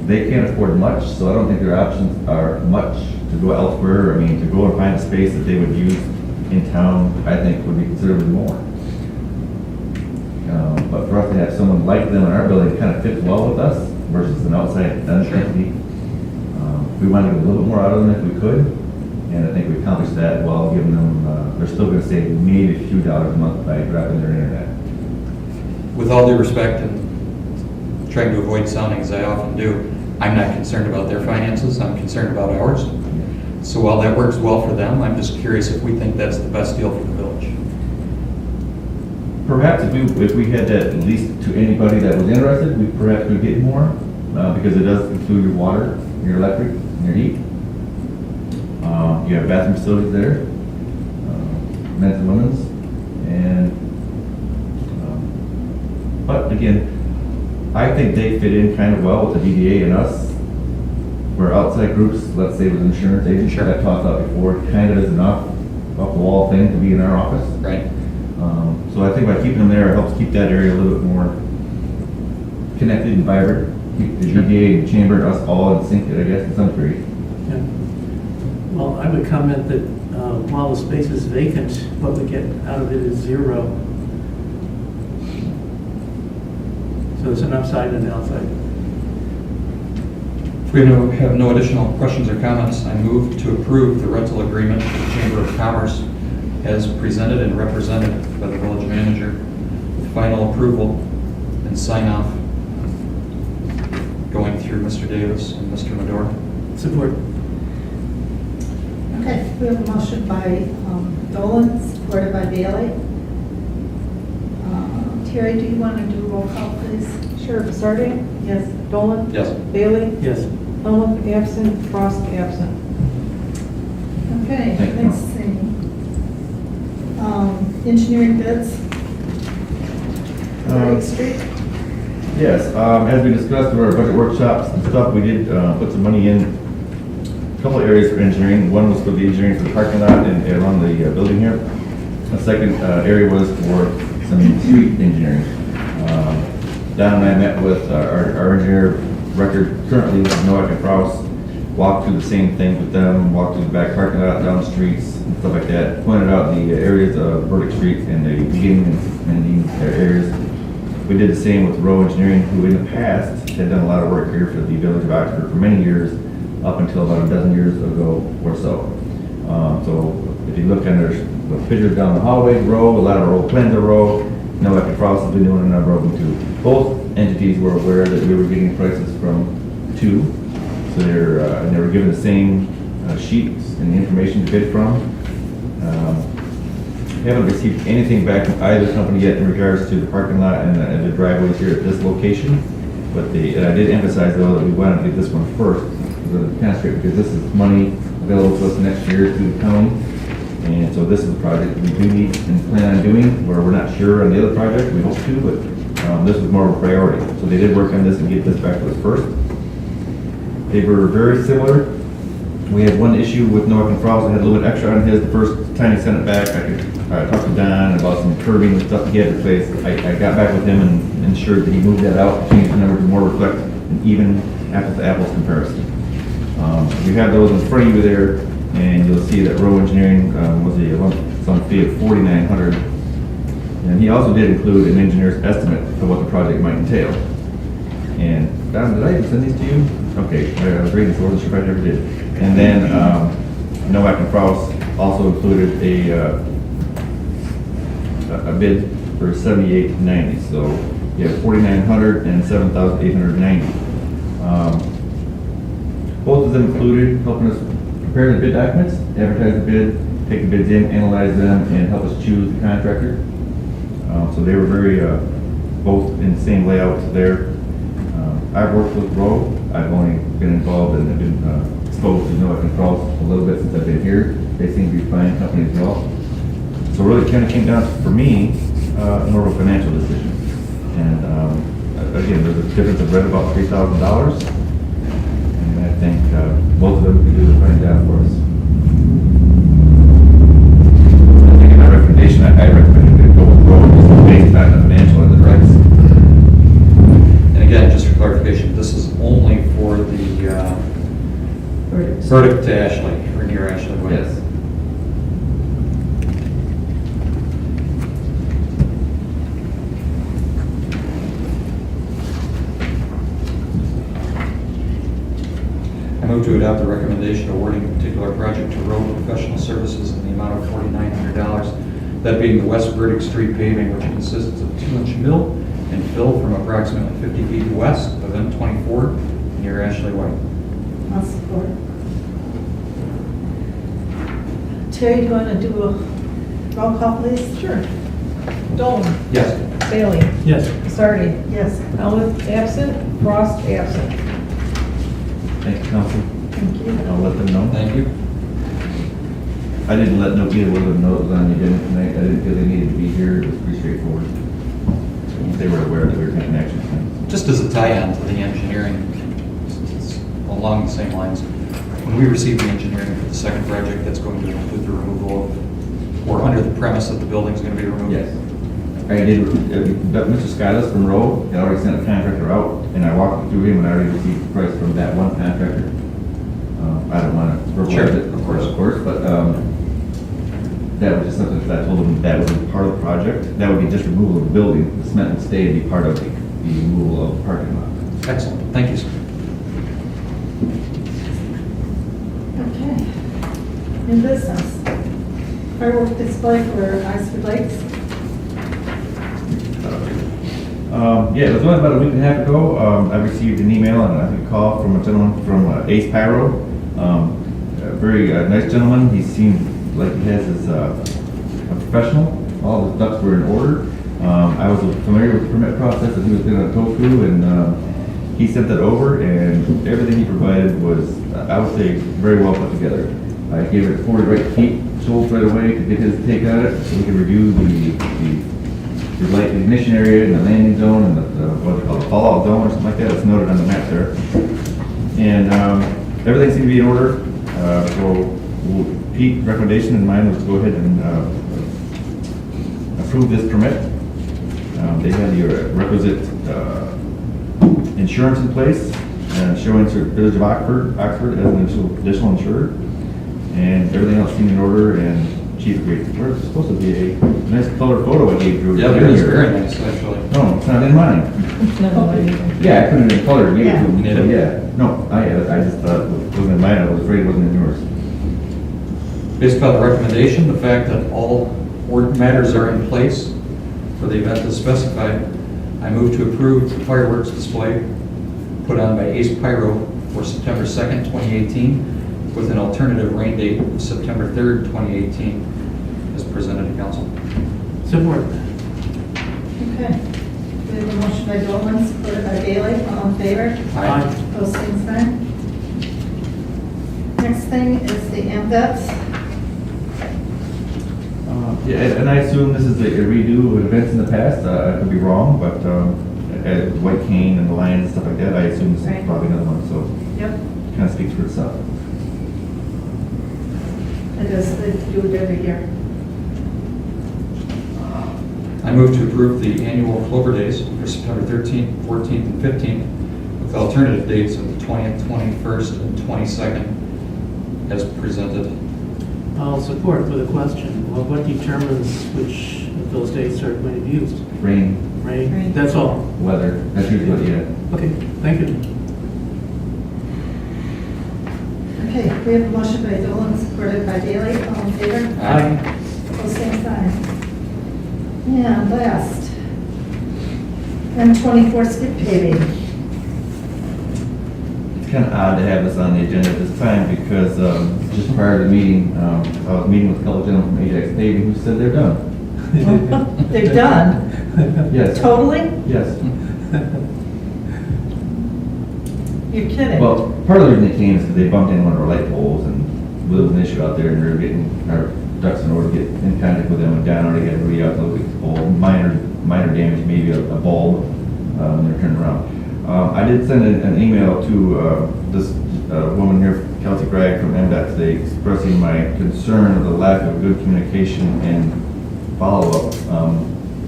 they can't afford much, so I don't think their options are much to go elsewhere. I mean, to go and find a space that they would use in town, I think would be considerably more. But for us to have someone like them in our building kind of fits well with us versus an outside entity. We want to get a little bit more out of them if we could, and I think we accomplished that while giving them, they're still going to save maybe a few dollars a month by dropping their internet. With all due respect and trying to avoid sounding as I often do, I'm not concerned about their finances, I'm concerned about ours. So while that works well for them, I'm just curious if we think that's the best deal for the village. Perhaps if we had that at least to anybody that was interested, we perhaps could get more, because it does include your water, your electric, and your heat. You have bathroom facilities there, men's and women's, and, but again, I think they fit in kind of well with the DDA and us. Where outside groups, let's say with insurance agents, Sure. that talked about before, kind of is an off the wall thing to be in our office. Right. So I think by keeping them there, it helps keep that area a little bit more connected and vibrant. Keep the DDA and chamber and us all in sync, I guess, to some degree. Yeah. Well, I would comment that while the space is vacant, what we get out of it is zero. So it's an upside and an downside. If we have no additional questions or comments, I move to approve the rental agreement with the Chamber of Commerce as presented and represented by the village manager, with final approval and sign-off going through Mr. Davis and Mr. Medora. Support. Okay, we have a motion by Dolan, supported by Bailey. Terry, do you want to do a roll call, please? Sure, Sardi? Yes. Dolan? Yes. Bailey? Yes. Helmut, absent. Frost, absent. Okay, Thank you. next thing. Engineering bids. Lake Street. Yes, as we discussed in our budget workshops and stuff, we did put some money in a couple of areas for engineering. One was for the engineering for the parking lot and around the building here. The second area was for some street engineering. Don and I met with our engineer record currently with Noack and Kraus, walked through the same thing with them, walked through the back parking lot, down the streets, and stuff like that, pointed out the areas of Burdick Street and the beginning and ending areas. We did the same with Rowe Engineering, who in the past had done a lot of work here for the Village of Oxford for many years, up until about a dozen years ago or so. So if you look under the pictures down the hallway, Rowe, a lot of Rowe plans are Rowe, Noack and Frost has been doing a number of them too. Both entities were aware that we were getting prices from two, so and they were given the same sheets and the information to bid from. We haven't received anything back from either company yet in regards to the parking lot and the driveways here at this location. But I did emphasize though that we wanted to get this one first, because this is money available to us next year through the county. And so this is a project that we do need and plan on doing, where we're not sure on the other project, we hope to, but this was more of a priority. So they did work on this and get this back to us first. They were very similar. We had one issue with Noack and Frost, I had a little bit extra on his, the first time he sent it back, I talked to Don about some curbing and stuff he had to replace. I got back with him and ensured that he moved that out, changed the number to more reflect an even apples to apples comparison. You have those in front of you there, and you'll see that Rowe Engineering was a lump sum fee of $4,900. And he also did include an engineer's estimate of what the project might entail. And Don, did I even send these to you? Okay, I was reading, so I wasn't sure if I ever did. And then Noack and Frost also included a bid for $7,890. So you have $4,900 and $7,890. Both of them included helping us prepare the bid documents, advertise the bid, take the bids in, analyze them, and help us choose the contractor. So they were very, both in the same layout there. I've worked with Rowe. I've only been involved and been exposed to Noack and Frost a little bit since I've been here. They seem to be fine company as well. So really it kind of came down to, for me, more of a financial decision. And again, there's a difference of right about $3,000. And I think both of them can do the fine job for us. I think in my recommendation, I recommend to go with Rowe just based on the financial and the price. And again, just for clarification, this is only for the verdict to Ashley, or near Ashley Way. Yes. I move to adopt the recommendation awarding a particular project to Rowe Professional Services in the amount of $4,900, that being the West Burdick Street paving, which consists of 2-inch mill and fill from approximately 50 feet west of M24 near Ashley Way. I'll support. Terry, do you want to do a roll call, please? Sure. Dolan. Yes. Bailey. Yes. Sardi. Yes. Helmut, absent. Frost, absent. Thank you, Council. Thank you. I'll let them know. Thank you. I didn't let either one of them know it was on the agenda tonight. I didn't feel they needed to be here. It was pretty straightforward. They were aware that we were taking action tonight. Just as a tie-in to the engineering, it's along the same lines. When we receive the engineering for the second project, that's going to include the removal of, or under the premise that the building's going to be removed? Yes. I did, Mr. Skylas from Rowe had already sent a contractor out, and I walked through him and I already received the price from that one contractor. I don't want to verbalize Sure, it, of course, but that was just something that I told him that would be part of the project. That would be just removal of the building. The cement would stay and be part of the removal of the parking lot. Excellent, thank you, sir. Okay. New business. Firework display for Oxford Lakes. Yeah, it was only about a week and a half ago. I received an email and I think a call from a gentleman from Ace Pyro. A very nice gentleman. He seemed like he has his a professional. All his ducks were in order. I was familiar with the permit process that he was going to go through, and he sent that over, and everything he provided was, I would say, very well put together. I gave it 40 right feet, Schultz right away to get his take on it, so we could review the light ignition area and the landing zone and the what they call the fallout zone or something like that. It's noted on the map there. And everything seemed to be in order. So Pete's recommendation and mine was to go ahead and approve this permit. They had the requisite insurance in place. and show insert Village of Oxford as an additional insured, and everything else seemed in order, and Chief agreed. There's supposed to be a nice color photo I gave Drew. Yeah, it is very nice, actually. No, it's not in mine. Yeah, I put it in color, and gave it to him. Yeah. So, yeah, no, I had it, I just thought it wasn't in mine, I was afraid it wasn't in yours. Based upon the recommendation, the fact that all board matters are in place for the event as specified, I move to approve the fireworks display put on by Ace Pyro for September 2nd, 2018, with an alternative rain date of September 3rd, 2018, as presented to council. Support. Okay. We have a motion by Dolan, supported by Bailey. All in favor? Aye. Opposed, same sign. Next thing is the AMVets. Yeah, and I assume this is a redo of events in the past, I could be wrong, but, with White Cane and the Lions and stuff like that, I assume this Right. is probably another one, so Yep. it kind of speaks for itself. It is, they do it every year. I move to approve the annual Clover Days for September 13th, 14th, and 15th, with alternative dates of the 20th, 21st, and 22nd, as presented. I'll support with a question. Well, what determines which of those dates are going to be used? Rain, Rain? Rain. That's all. weather, that's usually what, yeah. Okay, thank you. Okay, we have a motion by Dolan, supported by Bailey. All in favor? Aye. Opposed, same sign. And last, M24 skip paving. It's kind of odd to have this on the agenda at this time because just prior to the meeting, I was meeting with a couple gentlemen from Ajax Paving who said they're done. They're done? Yes. Totally? Yes. You're kidding? Well, part of the reason they came is because they bumped into one of our light poles and there was an issue out there and we were getting our ducks in order to get in contact with them and down already had to re-out the pole, minor damage, maybe a bulb when they're turned around. I did send an email to this woman here, Kelsey Bragg from MDOT today, expressing my concern of the lack of good communication and follow-up.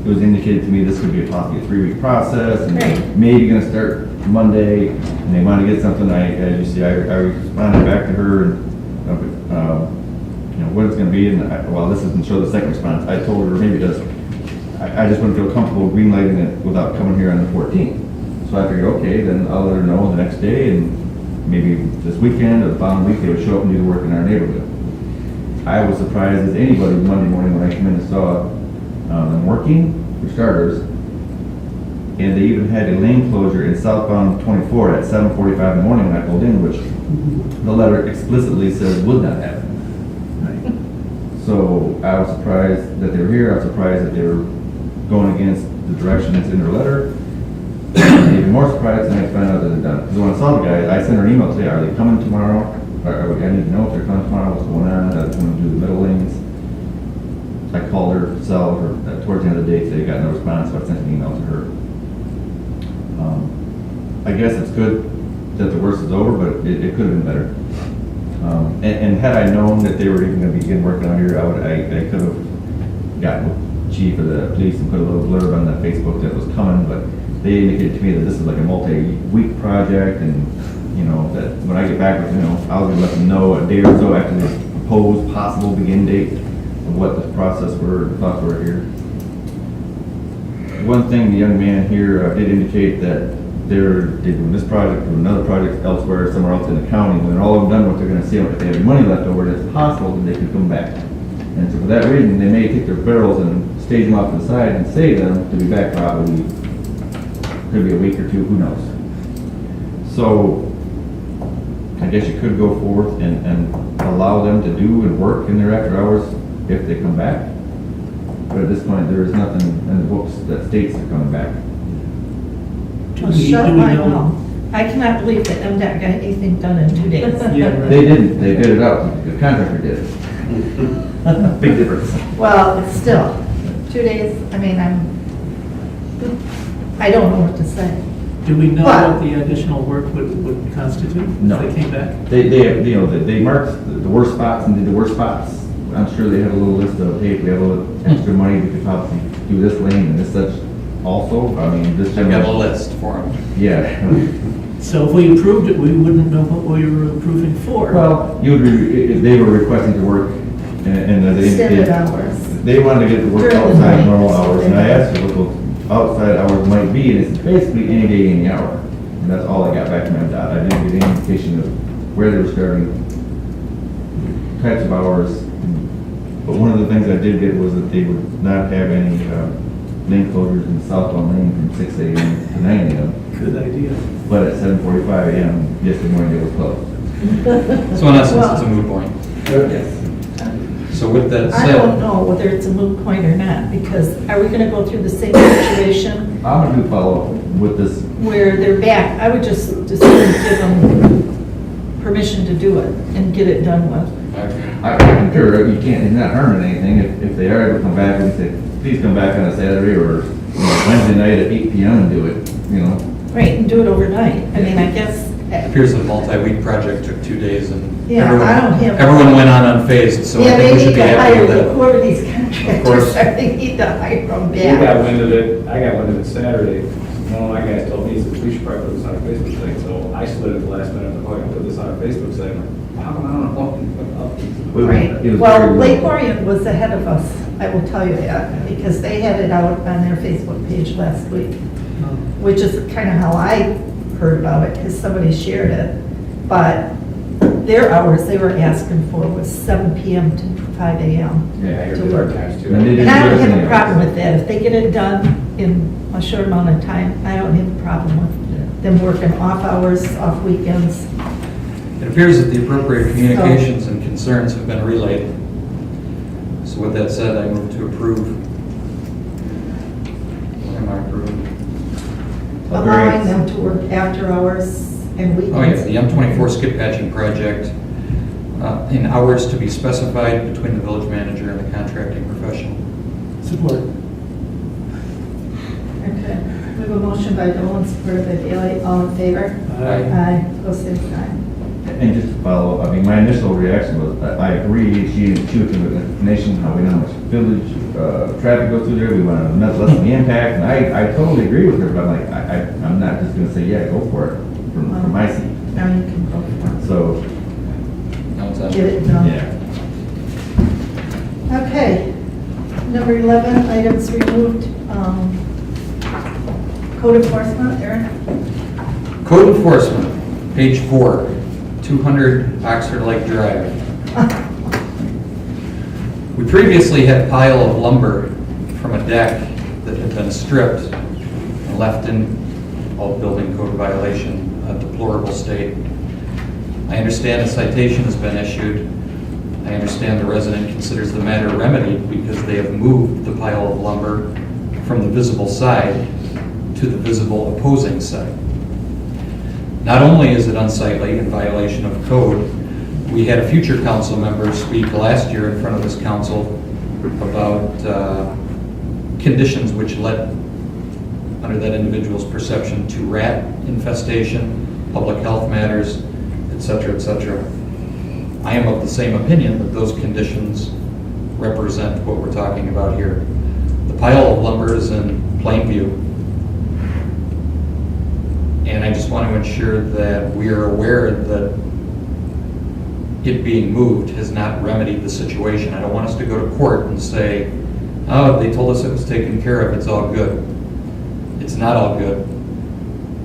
It was indicated to me this could be possibly a 3-week process and Right. maybe gonna start Monday, and they want to get something, as you see, I responded back to her, and, you know, what it's gonna be, and well, this doesn't show the second response, I told her, maybe it does, I just wouldn't feel comfortable green lighting it without coming here on the 14th. So I figured, okay, then I'll let her know the next day, and maybe this weekend or the following week, they would show up and do the work in our neighborhood. I was surprised as anybody Monday morning when I came in and saw them working, for starters, and they even had a lane closure in southbound 24 at 7:45 in the morning when I pulled in, which the letter explicitly says would not happen. So I was surprised that they were here, I was surprised that they were going against the direction that's in their letter. And even more surprised when I found out that they're done. Because when I saw the guys, I sent her an email today, are they coming tomorrow? I need to know if they're coming tomorrow, what's going on, are they coming to do the middle lanes? I called her cell towards the end of the day today, got no response, so I sent an email to her. I guess it's good that the worst is over, but it could have been better. And had I known that they were even going to begin working out here, I could have gotten with chief of the police and put a little blurb on the Facebook that was coming, but they indicated to me that this is like a multi-week project, and, you know, that when I get back with, you know, I was going to let them know a day or so after this proposed possible begin date of what the process were and thoughts were here. One thing, the young man here did indicate that they're doing this project or another project elsewhere, somewhere else in the county. When they're all done, what they're gonna see, if they have money left over, it's possible that they could come back. And so for that reason, they may take their barrels and stage them off to the side and save them to be back probably, could be a week or two, who knows. So I guess you could go forth and allow them to do and work in their after hours if they come back. But at this point, there is nothing in the books that states they're coming back. Do Well, we shut my know- mouth. I cannot believe that MDOT got anything done in 2 days. Yeah, right. They didn't, they bid it out, the contractor did it. Big difference. Well, it's still, 2 days, I mean, I don't know what to say. Do we know But- what the additional work would constitute? No. If they came back? They, you know, they marked the worst spots and did the worst spots. I'm sure they had a little list of, hey, if we have a little extra money, we could probably do this lane and this such also. I mean, this I've got a gentleman. list for them. Yeah. So if we approved it, we wouldn't know what we were approving for. Well, they were requesting to work, and they Extended indicated, hours. they wanted to get to work During the outside night, normal that's what hours, they and I meant. asked her what those outside hours might be, and it's basically any day, any hour. And that's all I got back from MDOT. I didn't get any indication of where they were starting, types of hours. But one of the things I did get was that they would not have any lane closures in the southbound lane from 6 a.m. to 9 a.m. Good idea. But at 7:45 a.m. yesterday morning, they were closed. So in essence, it's a moot point. Yes. So with that I said. don't know whether it's a moot point or not, because are we gonna go through the same situation I'm gonna do follow-up with this. where they're back? I would just give them permission to do it and get it done with. I concur, you can't, it's not harming anything. If they are able to come back and say, please come back on a Saturday or Wednesday night at 8 p.m. and do it, you know. Right, and do it overnight. I mean, I guess, It appears the multi-week project took 2 days and Yeah, everyone, I don't have- everyone went on unfazed, so I yeah, think they we need should be to happy hire, with that. whoever these course. contractors are, they need to hire them We got back. wind of it, I got wind of it Saturday. One of my guys told me, he said, we should probably put this on our Facebook site, so I slid at the last minute, oh, I can put this on our Facebook site. I'm like, how come I don't know? Right, It was well, very Lake low. Orion was ahead of us, I will tell you that, because they had it out on their Facebook page last week, which is kind of how I heard about it, because somebody shared it. But their hours they were asking for was 7 p.m. to 5 a.m. Yeah, I heard to the work. times too. And they didn't And I don't do have a anything problem else. with that. If they get it done in a short amount of time, I don't have a problem with them working off hours, off weekends. It appears that the appropriate communications and concerns have been relayed. So with that said, I move to approve. What am I approving? Allowing them to work after hours and Oh yeah, weekends. the M24 skip patching project, in hours to be specified between the village manager and the contracting professional. Support. Okay, we have a motion by Dolan, supported by Bailey, all in favor? Aye. Aye, opposed, same sign. And just to follow up, I mean, my initial reaction was, I agree, she was with the nation, how we know how much village, traffic goes through there, we want to lessen the impact, and I totally agree with her, but I'm like, I'm not just gonna say, yeah, go for it, from my seat. Now you can go for it. So, Now it's on. Get it done. yeah. Okay, number 11, items removed. Code enforcement, Aaron? Code enforcement, page 4, 200 Oxford Lake Drive. We previously had a pile of lumber from a deck that had been stripped and left in all building code violation, a deplorable state. I understand a citation has been issued. I understand the resident considers the matter remedied because they have moved the pile of lumber from the visible side to the visible opposing side. Not only is it unsightly in violation of code, we had a future council member speak last year in front of this council about conditions which led, under that individual's perception, to rat infestation, public health matters, et cetera, et cetera. I am of the same opinion that those conditions represent what we're talking about here. The pile of lumber is in plain view. And I just want to ensure that we are aware that it being moved has not remedied the situation. I don't want us to go to court and say, oh, they told us it was taken care of, it's all good. It's not all good.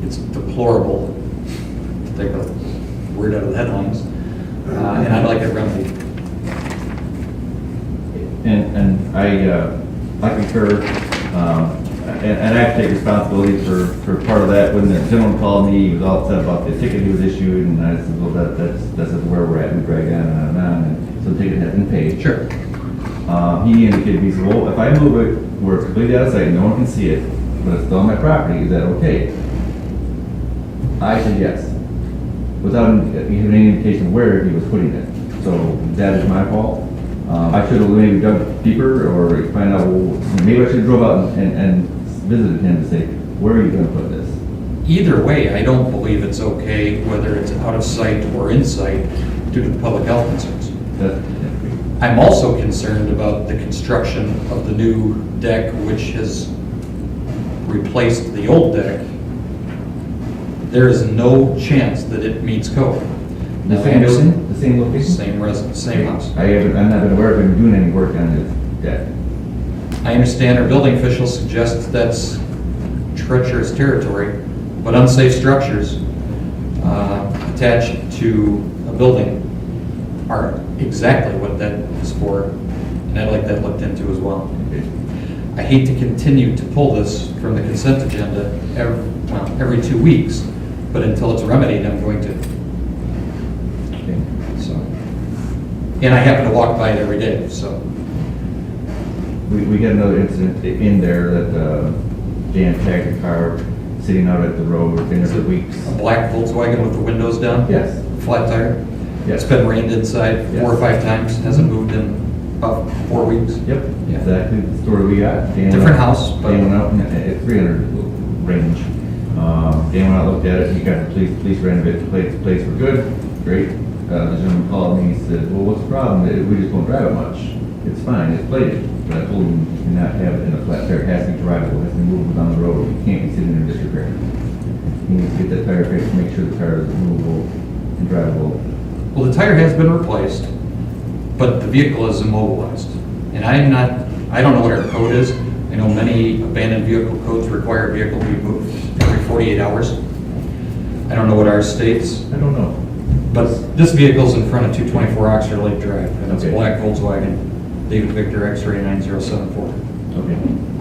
It's deplorable, to take a word out of the headlines, and I'd like it remedied. And I concur, and I have to take responsibility for part of that. When the gentleman called me, he was all upset about the ticket he was issued, and I said, well, that's where we're at, we drag on, and so the ticket has been paid. Sure. He indicated, he said, well, if I move it, where it's completely out of sight, no one can see it, but it's still on my property, is that okay? I said yes, without even any indication where he was putting it. So that is my fault. I should have maybe dug deeper or find out, well, maybe I should have drove out and visited him to say, where are you gonna put this? Either way, I don't believe it's okay, whether it's out of sight or in sight, due to the public health concerns. I'm also concerned about the construction of the new deck, which has replaced the old deck there is no chance that it meets code. The Now, I same understand- building, the same location? Same residence, same house. I'm not been aware of him doing any work on his deck. I understand our building official suggests that's treacherous territory, but unsafe structures attached to a building are exactly what that is for, and I'd like that looked into as well. I hate to continue to pull this from the consent agenda every 2 weeks, but until it's remedied, I'm going to. Okay. So, and I happen to walk by it every day, so. We had another incident in there that Dan tagged a car sitting out at the road, been there for weeks. A black Volkswagen with the windows down? Yes. Flat tire? Yes. It's been rained inside 4 or 5 times, hasn't moved in about 4 weeks. Yep, Yeah. exactly the story we got. Dan Different went- house, but- Dan went out at 300 range. Dan went out, looked at it, he got the police ran a bit, plates were good, great. The gentleman called me, he said, well, what's the problem? We just won't drive it much. It's fine, it's plated. But I told him, you cannot have it in a flat tire, it has to be drivable, it has to be movable down the road. You can't be sitting in a disrepair. He needs to get that tire fixed, to make sure the tire is movable and drivable. Well, the tire has been replaced, but the vehicle is immobilized. And I don't know what our code is. I know many abandoned vehicle codes require a vehicle to be moved every 48 hours. I don't know what ours states, I don't know. but this vehicle's in front of 224 Oxford Lake Drive, and it's a Okay. black Volkswagen, David Victor X-ray 9074. Okay.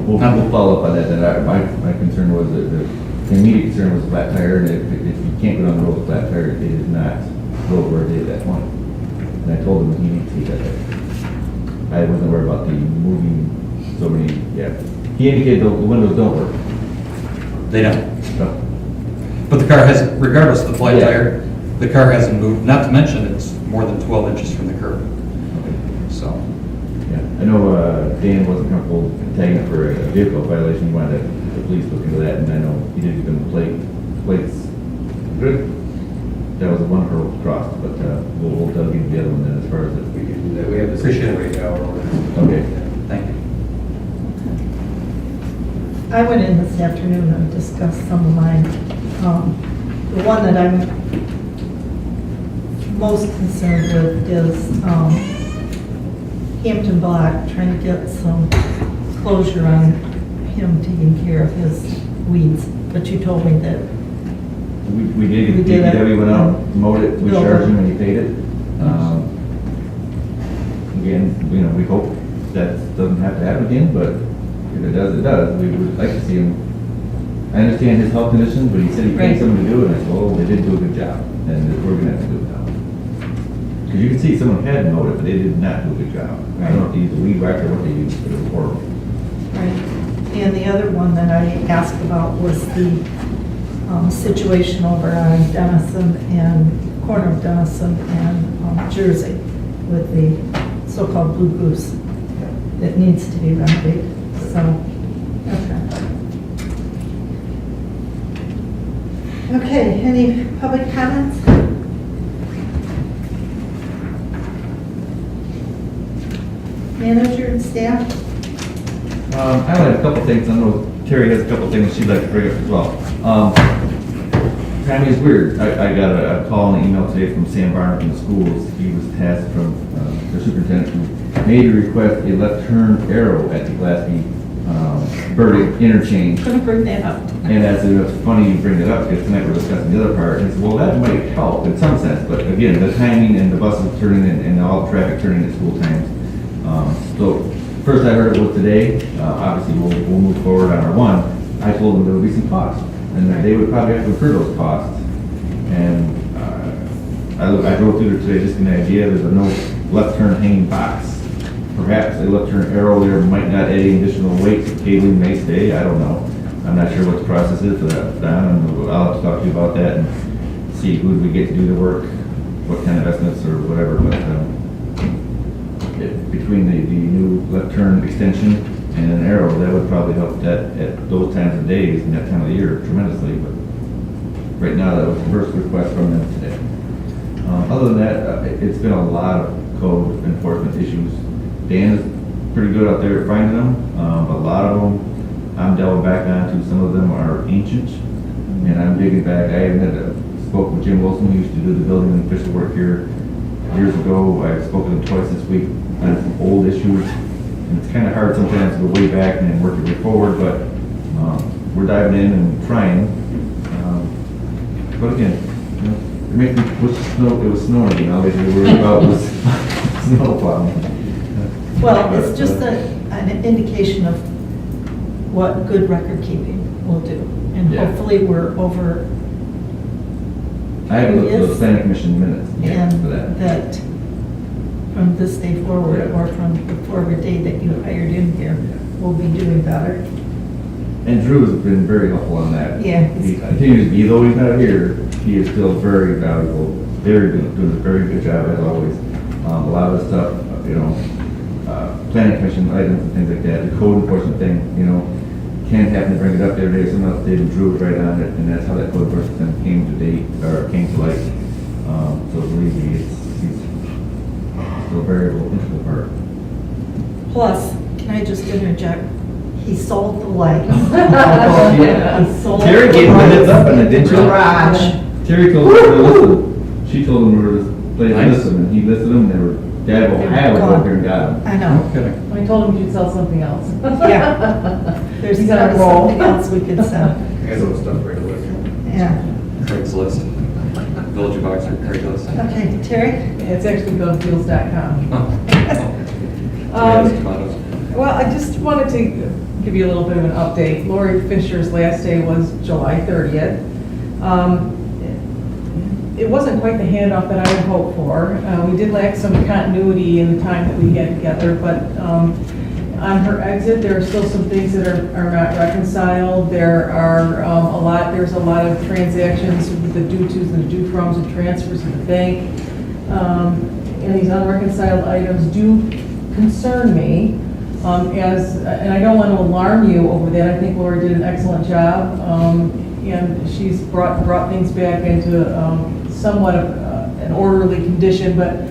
We'll follow up on that, then. My concern was that the immediate concern was flat tire, and if you can't go down the road with flat tire, it is not roadworthy at that point. And I told him he needs to see that. I wasn't worried about the moving so many, yeah. He indicated the windows don't work. They don't. So, But the car hasn't, regardless of the flat Yeah. tire, the car hasn't moved, not to mention it's more than 12 inches from the curb. okay. So, Yeah, I know Dan wasn't comfortable tagging it for a vehicle violation, he wanted the police look into that, and I know he did give him the plates. Good. That was a one hurdle crossed, but we'll delve into the other one then as far as if we could do that. We have the Appreciate it. 48 hour. Okay. thank you. I went in this afternoon and discussed some of mine. The one that I'm most concerned with is Hampton Black, trying to get some closure on him taking care of his weeds. But you told me that, We did, We did it. DPW went out, mowed it, we Bill charged him did. and he paid it. Again, we hope that doesn't have to happen again, but if it does, it does. We would like to see him. I understand his health conditions, but he said he Right. paid someone to do it, and I said, well, they did do a good job, and we're gonna have to do it now. Because you can see someone had mowed it, but they did not do a good job. I don't know if they used a weed whacker or what they used, but it was horrible. right, and the other one that I asked about was the situation over on Dennison and, corner of Dennison and Jersey with the so-called Blue Goose. That needs to be remedied, so, okay. Okay, any public comments? Manager and staff? I only have a couple things, I know Terry has a couple things she'd like to bring up as well. Timing is weird, I got a call and email today from Sam Barner from the schools. He was tasked from the superintendent who made a request a left turn arrow at the Gillespie Burdick interchange. Gonna bring that up. And as it's funny you bring it up, because tonight we're discussing the other part, and it's, well, that might help in some sense, but again, the timing and the buses turning and all the traffic turning at school times. So, first I heard it was today, obviously we'll move forward on our one. I told them there would be some costs, and that they would probably have to incur those costs. And I drove through there today, just an idea, there's a no left turn hanging box. Perhaps a left turn arrow there might not add any additional weight, so cabling may stay, I don't know. I'm not sure what the process is for that, Don, and I'll have to talk to you about that and see who we get to do the work, what kind of estimates or whatever, but between the new left turn extension and an arrow, that would probably help that at those times of days and that time of the year tremendously, but right now, that was the first request from them today. Other than that, it's been a lot of code enforcement issues. Dan is pretty good out there at finding them, but a lot of them I'm delving back onto. Some of them are ancient, And I'm digging back, I spoke with Jim Wilson, who used to do the building and official work here years ago. I've spoken to him twice this week on some old issues. And it's kind of hard sometimes to go way back and then work your way forward, but we're diving in and trying. But again, you know, it makes me wish it was snowing again. All they were worried about was snow plowing. Well, it's just an indication of what good record keeping will do. And Yeah. hopefully we're over, I have Yes. the planning commission minutes and for that. that from this day forward, Yeah. or from the forward day that you hired in here, we'll be doing better. And Drew has been very helpful on that. Yeah. He continues to be, though he's not here, he is still very valuable, very good, doing a very good job as always. A lot of the stuff, you know, planning commission items and things like that, the code enforcement thing, you know, Ken happened to bring it up the other day, someone else did, and Drew was right on it, and that's how that code enforcement thing came to date, or came to light. So believe me, he's still a very integral part. Plus, can I just interject? He sold the lights. Yeah. He sold Terry the gave him a heads lights up on it, didn't you? Garage. Terry told him to listen. She told him to play and listen, and he listened to them, and they were, Dad will have it up here and got them. I know, Okay. I told him you'd sell something else. yeah. There's He's on a probably roll. something else we could sell. I guess it was stuff right away. Yeah. Craigslist, Village of Oxford, Craigslist. Okay, Terry? It's actually godefields.com. Tomatoes. Well, I just wanted to give you a little bit of an update. Lori Fisher's last day was July 30th. It wasn't quite the handoff that I had hoped for. We did lack some continuity in the time that we had together, but on her exit, there are still some things that are not reconciled. There's a lot of transactions with the due-tos and the due-froms and transfers to the bank. And these unreconciled items do concern me. And I don't want to alarm you over that. I think Laura did an excellent job. And she's brought things back into somewhat of an orderly condition, but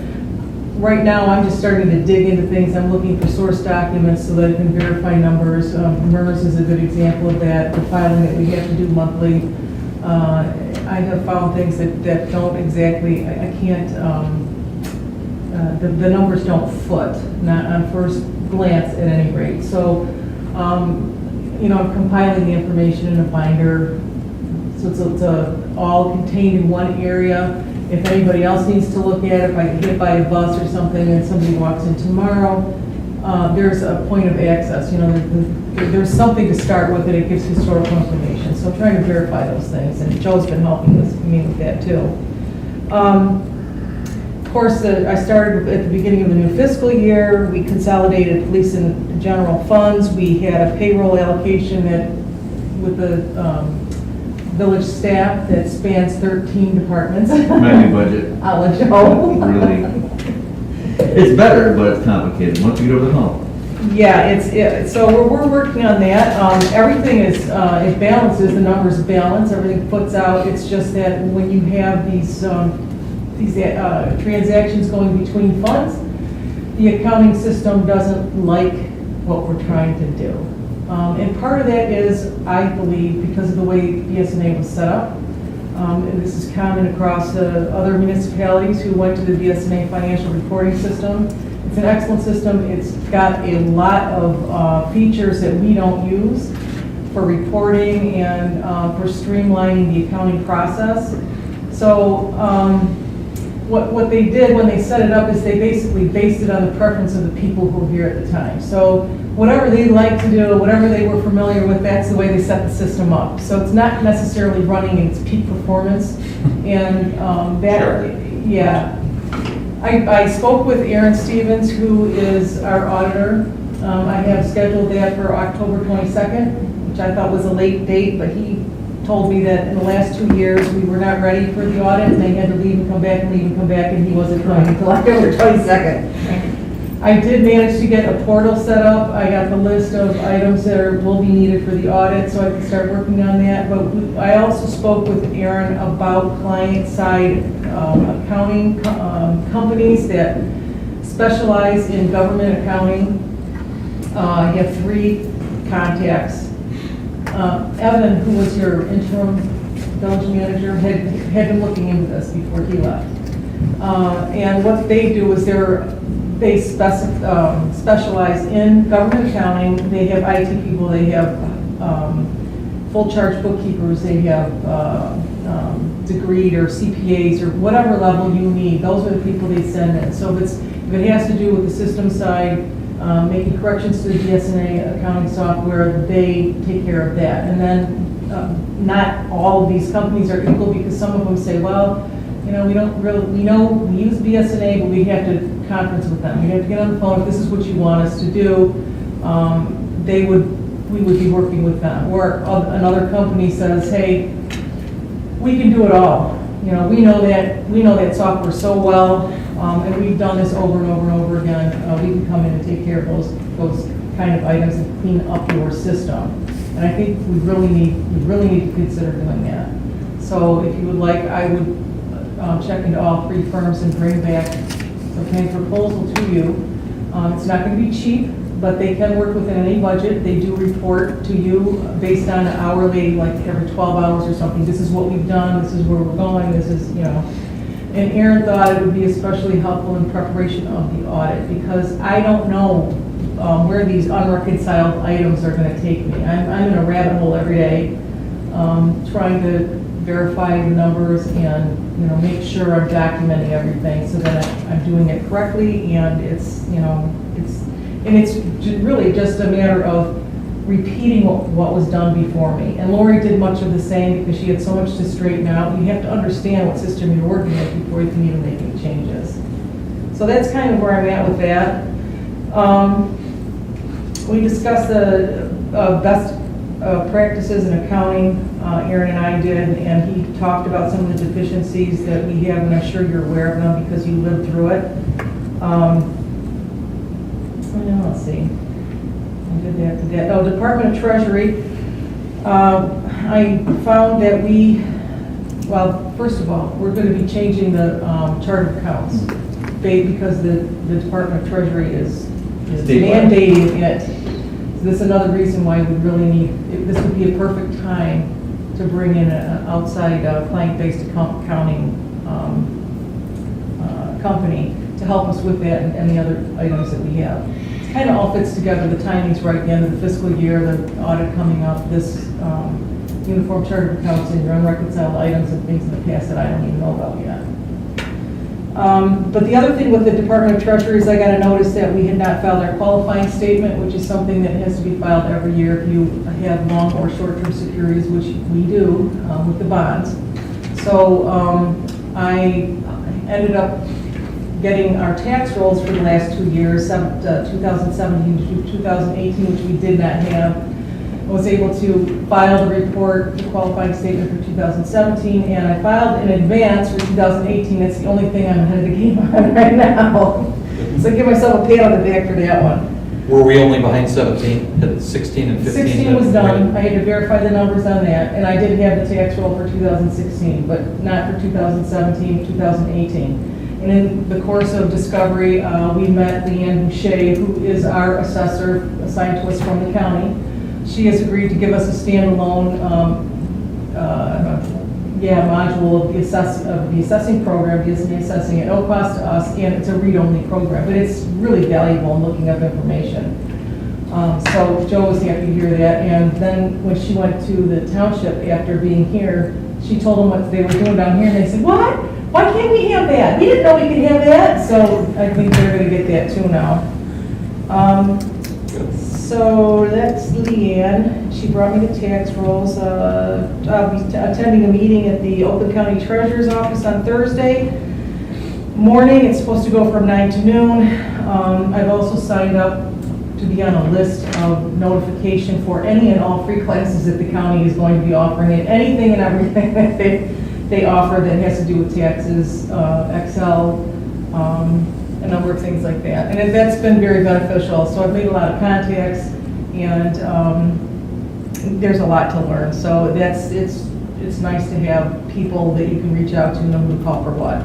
right now I'm just starting to dig into things. I'm looking for source documents so that I can verify numbers. MERS is a good example of that, the filing that we have to do monthly. I have found things that don't exactly, I can't, the numbers don't foot, not on first glance at any rate. So, you know, I'm compiling the information in a binder. So it's all contained in one area. If anybody else needs to look at it, if I get hit by a bus or something and somebody walks in tomorrow, there's a point of access. You know, there's something to start with, and it gives historical information. So I'm trying to verify those things, and Joe's been helping me with that too. Of course, I started at the beginning of the new fiscal year. We consolidated police and general funds. We had a payroll allocation with the village staff that spans 13 departments. My new budget, I'll let you know. really, it's better, but it's complicated, once you get over the hump. Yeah, so we're working on that. Everything is, it balances, the numbers balance, everything puts out. It's just that when you have these transactions going between funds, the accounting system doesn't like what we're trying to do. And part of that is, I believe, because of the way BSNA was set up. And this is common across other municipalities who went to the BSNA financial reporting system. It's an excellent system. It's got a lot of features that we don't use for reporting and for streamlining the accounting process. So what they did when they set it up is they basically based it on the preference of the people who were here at the time. So whatever they like to do, whatever they were familiar with, that's the way they set the system up. So it's not necessarily running in its peak performance. And yeah. I spoke with Aaron Stevens, who is our auditor. I have scheduled that for October 22nd, which I thought was a late date, but he told me that in the last 2 years, we were not ready for the audit, and they had to leave and come back and leave and come back, and he wasn't coming until October 22nd. I did manage to get a portal set up. I got the list of items that will be needed for the audit, so I can start working on that. But I also spoke with Aaron about client-side accounting companies that specialize in government accounting. I have 3 contacts. Evan, who was your interim village manager, had been looking into this before he left. And what they do is they specialize in government accounting. They have IT people, they have full charge bookkeepers, they have degreed or CPAs or whatever level you need. Those are the people they send in. So if it has to do with the system side, making corrections to the BSNA accounting software, they take care of that. And then not all of these companies are equal, because some of them say, well, we use BSNA, but we have to conference with them. We have to get on the phone, if this is what you want us to do, we would be working with them. Or another company says, hey, we can do it all. We know that software so well, and we've done this over and over and over again. We can come in and take care of those kind of items and clean up your system. And I think we really need to consider doing that. So if you would like, I would check into all three firms and bring back a kind of proposal to you. It's not going to be cheap, but they can work within any budget. They do report to you based on an hourly, like every 12 hours or something. This is what we've done, this is where we're going, this is, And Aaron thought it would be especially helpful in preparation of the audit, because I don't know where these unreconciled items are going to take me. I'm in a rabbit hole every day, trying to verify the numbers and make sure I'm documenting everything so that I'm doing it correctly, and it's really just a matter of repeating what was done before me. And Lori did much of the same, because she had so much to straighten out. You have to understand what system you're working with before you can even make any changes. So that's kind of where I'm at with that. We discussed the best practices in accounting, Aaron and I did, and he talked about some of the deficiencies that we have, and I'm sure you're aware of them because you lived through it. Let's see. I did that. Oh, Department of Treasury. I found that first of all, we're going to be changing the chart of accounts because the Department of Treasury is mandating it. So this is another reason why we really this would be a perfect time to bring in an outside client-based accounting company to help us with that and the other items that we have. It kind of all fits together. The timing's right at the end of the fiscal year, the audit coming up, this uniform chart of accounts and your unreconciled items and things in the past that I don't even know about yet. But the other thing with the Department of Treasury is I got a notice that we had not filed our qualifying statement, which is something that has to be filed every year if you have long or short-term securities, which we do with the bonds. So I ended up getting our tax rolls for the last 2 years, 2017 to 2018, which we did not have. I was able to file the report, the qualifying statement for 2017, and I filed in advance for 2018. That's the only thing I'm ahead of the game on right now. So I give myself a pat on the back for that one. Were we only behind 17? Had 16 and 15? 16 was done. I had to verify the numbers on that, and I did have the tax roll for 2016, but not for 2017, 2018. And in the course of discovery, we met Leanne Boucher, who is our assessor assigned to us from the county. She has agreed to give us a standalone module of the assessing program, BSNA assessing at no cost to us, and it's a read-only program, but it's really valuable in looking up information. So Joe was happy to hear that, and then when she went to the township after being here, she told them what they were doing down here, and they said, "What? Why can't we have that? We didn't know we could have that." So I think they're going to get that too now. So that's Leanne. She brought me the tax rolls. I'll be attending a meeting at the Oakland County Treasurer's Office on Thursday morning. It's supposed to go from 9 to noon. I've also signed up to be on a list of notification for any and all free classes that the county is going to be offering, and anything and everything that they offer that has to do with taxes, Excel, a number of things like that. And that's been very beneficial. So I've made a lot of contacts, and there's a lot to learn. So it's nice to have people that you can reach out to and know who to call for what.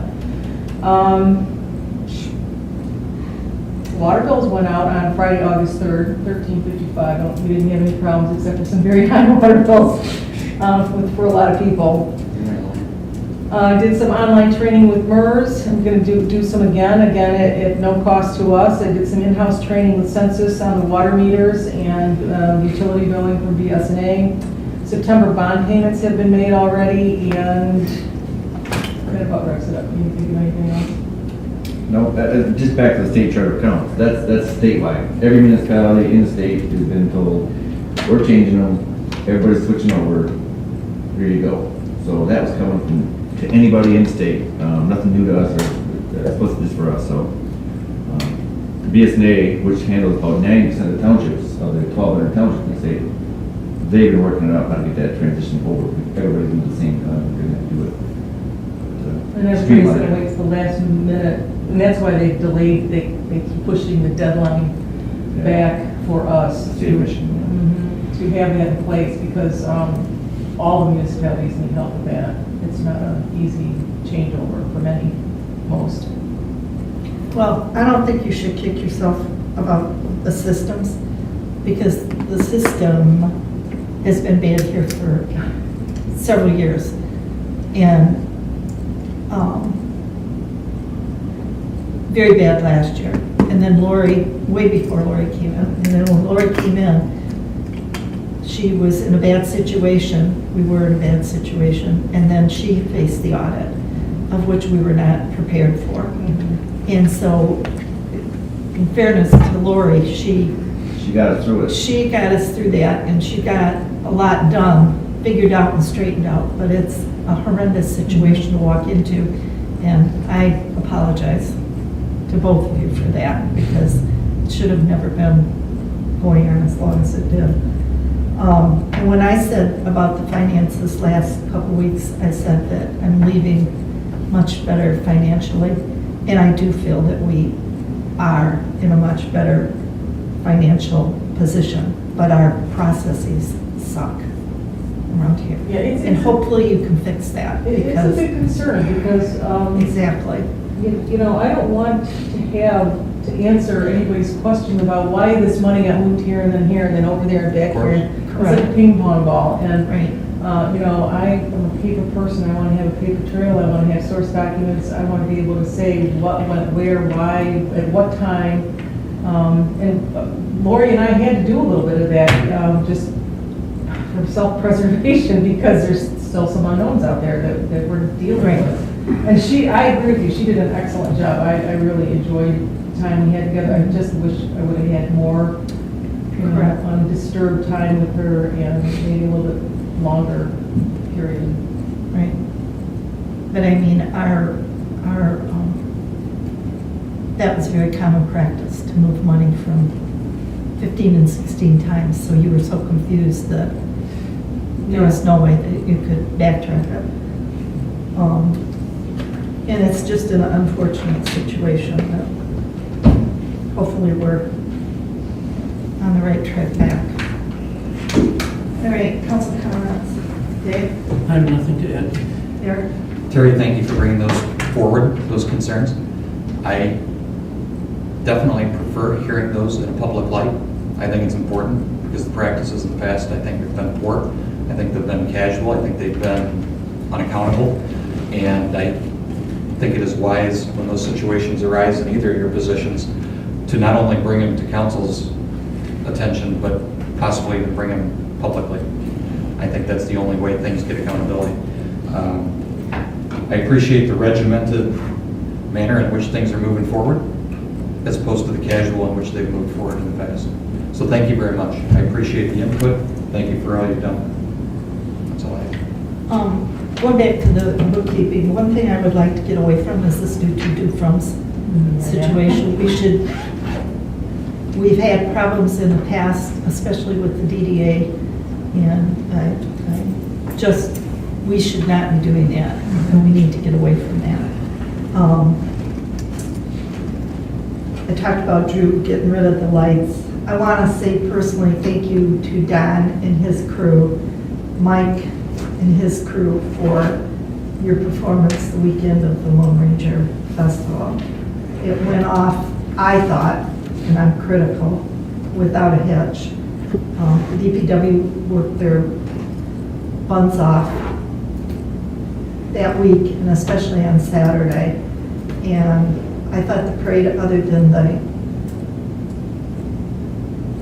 Water bills went out on Friday, August 3rd, $13.55. We didn't have any problems except for some very high water bills for a lot of people. Did some online training with MERS. I'm going to do some again at no cost to us. I did some in-house training with Census on the water meters and utility billing from BSNA. September bond payments have been made already, and that about wraps it up. Can you think of anything else? No, just back to the state charter accounts, that's statewide. Every municipality in the state has been told, we're changing them, everybody's switching over, here you go. So that was coming from, to anybody in the state, nothing new to us, or that's supposed to be just for us, so. The BSNA, which handles about 90% of the townships, of the 1,200 townships in the state, they've been working it out how to get that transition over. Everybody's doing the same time, we're gonna do it. But, And everybody's streamline going to it. wait till the last minute, and that's why they delayed, they keep pushing the deadline Yeah. back for us State of Michigan, to have that in place, because all the municipalities need help with that. It's not an easy changeover for many, most. Well, I don't think you should kick yourself about the systems, because the system has been bad here for several years. And very bad last year. And then Lori, way before Lori came in, and then when Lori came in, she was in a bad situation, we were in a bad situation, and then she faced the audit, of which we were not prepared for. And so, in fairness to Lori, she got us through it. got us through that, and she got a lot done, figured out and straightened out, but it's a horrendous situation to walk into, and I apologize to both of you for that, because it should have never been going on as long as it did. And when I said about the finances last couple weeks, I said that I'm leaving much better financially, and I do feel that we are in a much better financial position, but our processes suck around here. Yeah, And hopefully you can fix that, It's a because, big concern, because, exactly. you know, I don't want to answer anybody's question about why this money got moved here and then over there and back here. It's like a Correct. ping pong ball, and Right. you know, I am a paper person. I want to have a paper trail. I want to have source documents. I want to be able to say what went where, why, at what time. And Lori and I had to do a little bit of that, just for self-preservation, because there's still some unknowns out there that we're dealing Right. with. And I agree with you. She did an excellent job. I really enjoyed the time we had together. I just wish I would have had more, Correct. undisturbed time with her, and maybe a little bit longer period. Right. But I mean, that was very common practice, to move money from 15 and 16 times, so you were so confused that there was no way that you could backtrack it. And it's just an unfortunate situation that hopefully we're on the right track back. All right, council comments. Dave? I have nothing to add. Eric? Terry, thank you for bringing those forward, those concerns. I definitely prefer hearing those in a public light. I think it's important, because the practices in the past, I think, have been poor. I think they've been casual. I think they've been unaccountable. And I think it is wise, when those situations arise in either of your positions, to not only bring them to council's attention, but possibly even bring them publicly. I think that's the only way things get accountability. I appreciate the regimented manner in which things are moving forward, as opposed to the casual in which they've moved forward in the past. So thank you very much. I appreciate the input. Thank you for all you've done. That's all I have. Going back to the bookkeeping, one thing I would like to get away from is this do-to-do-froms situation. We've had problems in the past, especially with the DDA, and we should not be doing that, and we need to get away from that. I talked about Drew getting rid of the lights. I want to say personally thank you to Don and his crew, Mike and his crew, for your performance the weekend of the Lone Ranger Festival. It went off, I thought, and I'm critical, without a hitch. The DPW worked their buns off. that week, and especially on Saturday. And I thought the parade, other than the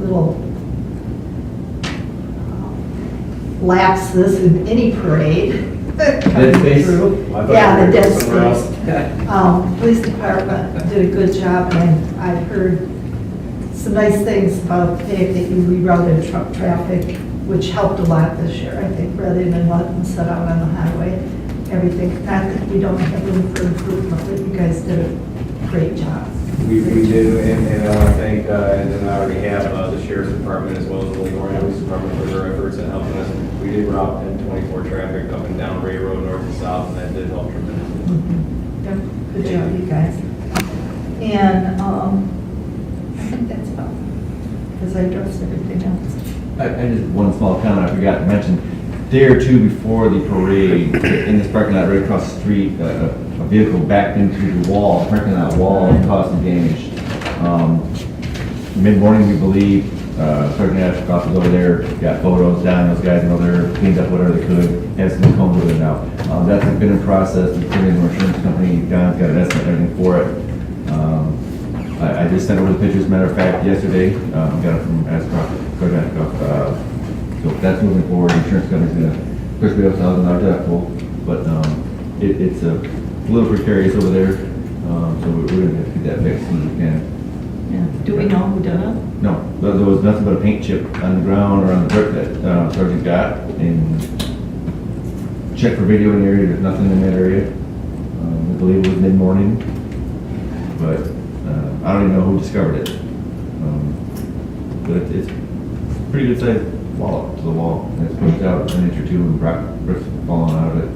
little lapses in any parade coming space? through. Yeah, the dead space. Police department did a good job, and I've heard some nice things about the fact that you rerouted truck traffic, which helped a lot this year, I think, rather than let them set out on the highway. Everything, not that we don't have room for improvement, but you guys did a great job. We do, and I want to thank, and then I already have the sheriff's department as well as the Livonia Police Department for their efforts in helping us. We did route 1024 traffic up and down Ray Road, north and south, and that did help tremendously. Yep, good job, you guys. And I think that's about, because I addressed everything else. I just, one small comment I forgot to mention. Day or two before the parade, in this parking lot right across the street, a vehicle backed into the wall, parking lot wall, and caused some damage. Mid-morning, we believe, Sergeant Ashcroft was over there, got photos down, those guys over there, cleaned up whatever they could, has some cones with it now. That's been in process, we put it in our insurance company, Don's got an estimate and everything for it. I just sent over the pictures, matter of fact, yesterday, got it from Ashcroft, Sergeant Ashcroft. So that's moving forward, the insurance company's gonna push me up $1,000 deductible, but it's a little precarious over there, so we're gonna have to get that fixed as soon as we can. Yeah. Do we know who did it? No, there was nothing but a paint chip on the ground or on the brick that Sergeant got, and checked for video in the area, there's nothing in that area. We believe it was mid-morning, but I don't even know who discovered it. But it's pretty good size wall up to the wall, and it's pushed out an inch or two, and bricks falling out of it.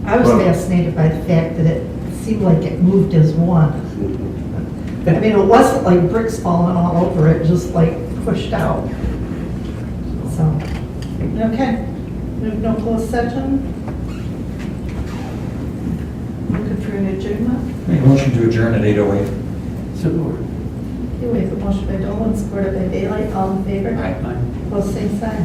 I was Well- fascinated by the fact that it seemed like it moved as one. I mean, it wasn't like bricks falling all over it, just like pushed out. So, okay, there's no closed session? Looking for an adjournment? Make a motion to adjourn at 8:08. Support. Okay, we have a motion by Dolan, supported by Bailey, all in favor? Aye. Opposed, same sign.